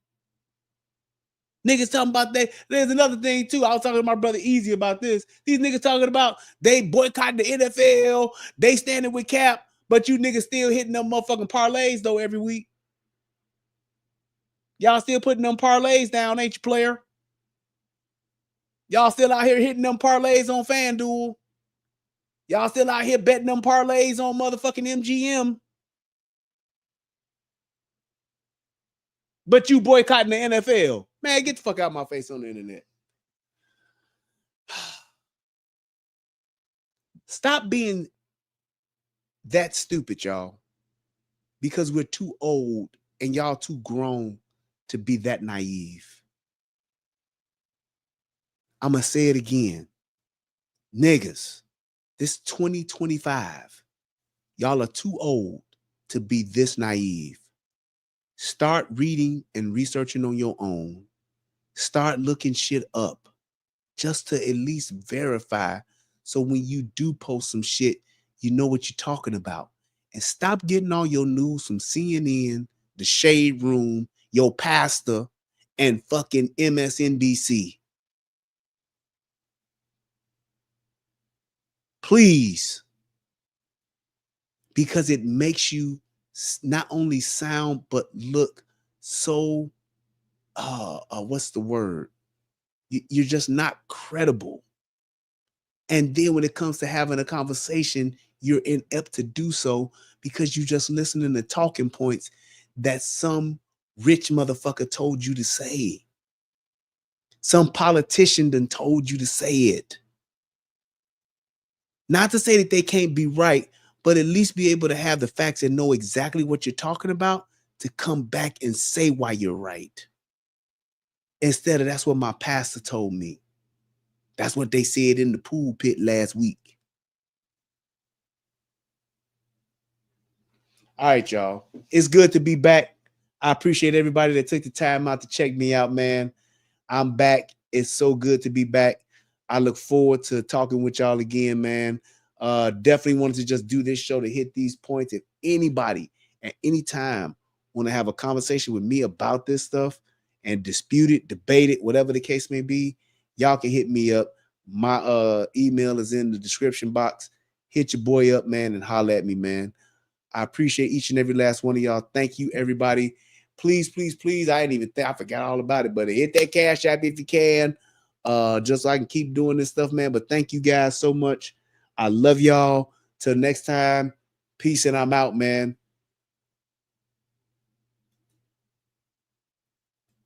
Niggas talking about that. There's another thing too. I was talking to my brother Easy about this. These niggas talking about they boycotting the NFL. They standing with Cap, but you niggas still hitting them motherfucking parlays though every week. Y'all still putting them parlays down, ain't you, player? Y'all still out here hitting them parlays on FanDuel. Y'all still out here betting them parlays on motherfucking MGM. But you boycotting the NFL. Man, get the fuck out of my face on the internet. Stop being that stupid, y'all. Because we're too old and y'all too grown to be that naive. I'm going to say it again. Niggas, this 2025, y'all are too old to be this naive. Start reading and researching on your own. Start looking shit up just to at least verify so when you do post some shit, you know what you're talking about. And stop getting all your news from CNN, The Shade Room, your pastor, and fucking MSNBC. Please. Because it makes you not only sound, but look so, what's the word? You're just not credible. And then when it comes to having a conversation, you're inept to do so because you just listening to talking points that some rich motherfucker told you to say. Some politician done told you to say it. Not to say that they can't be right, but at least be able to have the facts and know exactly what you're talking about to come back and say why you're right. Instead of that's what my pastor told me. That's what they said in the pool pit last week. All right, y'all. It's good to be back. I appreciate everybody that took the time out to check me out, man. I'm back. It's so good to be back. I look forward to talking with y'all again, man. Definitely wanted to just do this show to hit these points. If anybody at any time want to have a conversation with me about this stuff and dispute it, debate it, whatever the case may be, y'all can hit me up. My email is in the description box. Hit your boy up, man, and holler at me, man. I appreciate each and every last one of y'all. Thank you, everybody. Please, please, please. I didn't even think I forgot all about it, but hit that Cash App if you can. Just so I can keep doing this stuff, man. But thank you guys so much. I love y'all. Till next time, peace and I'm out, man.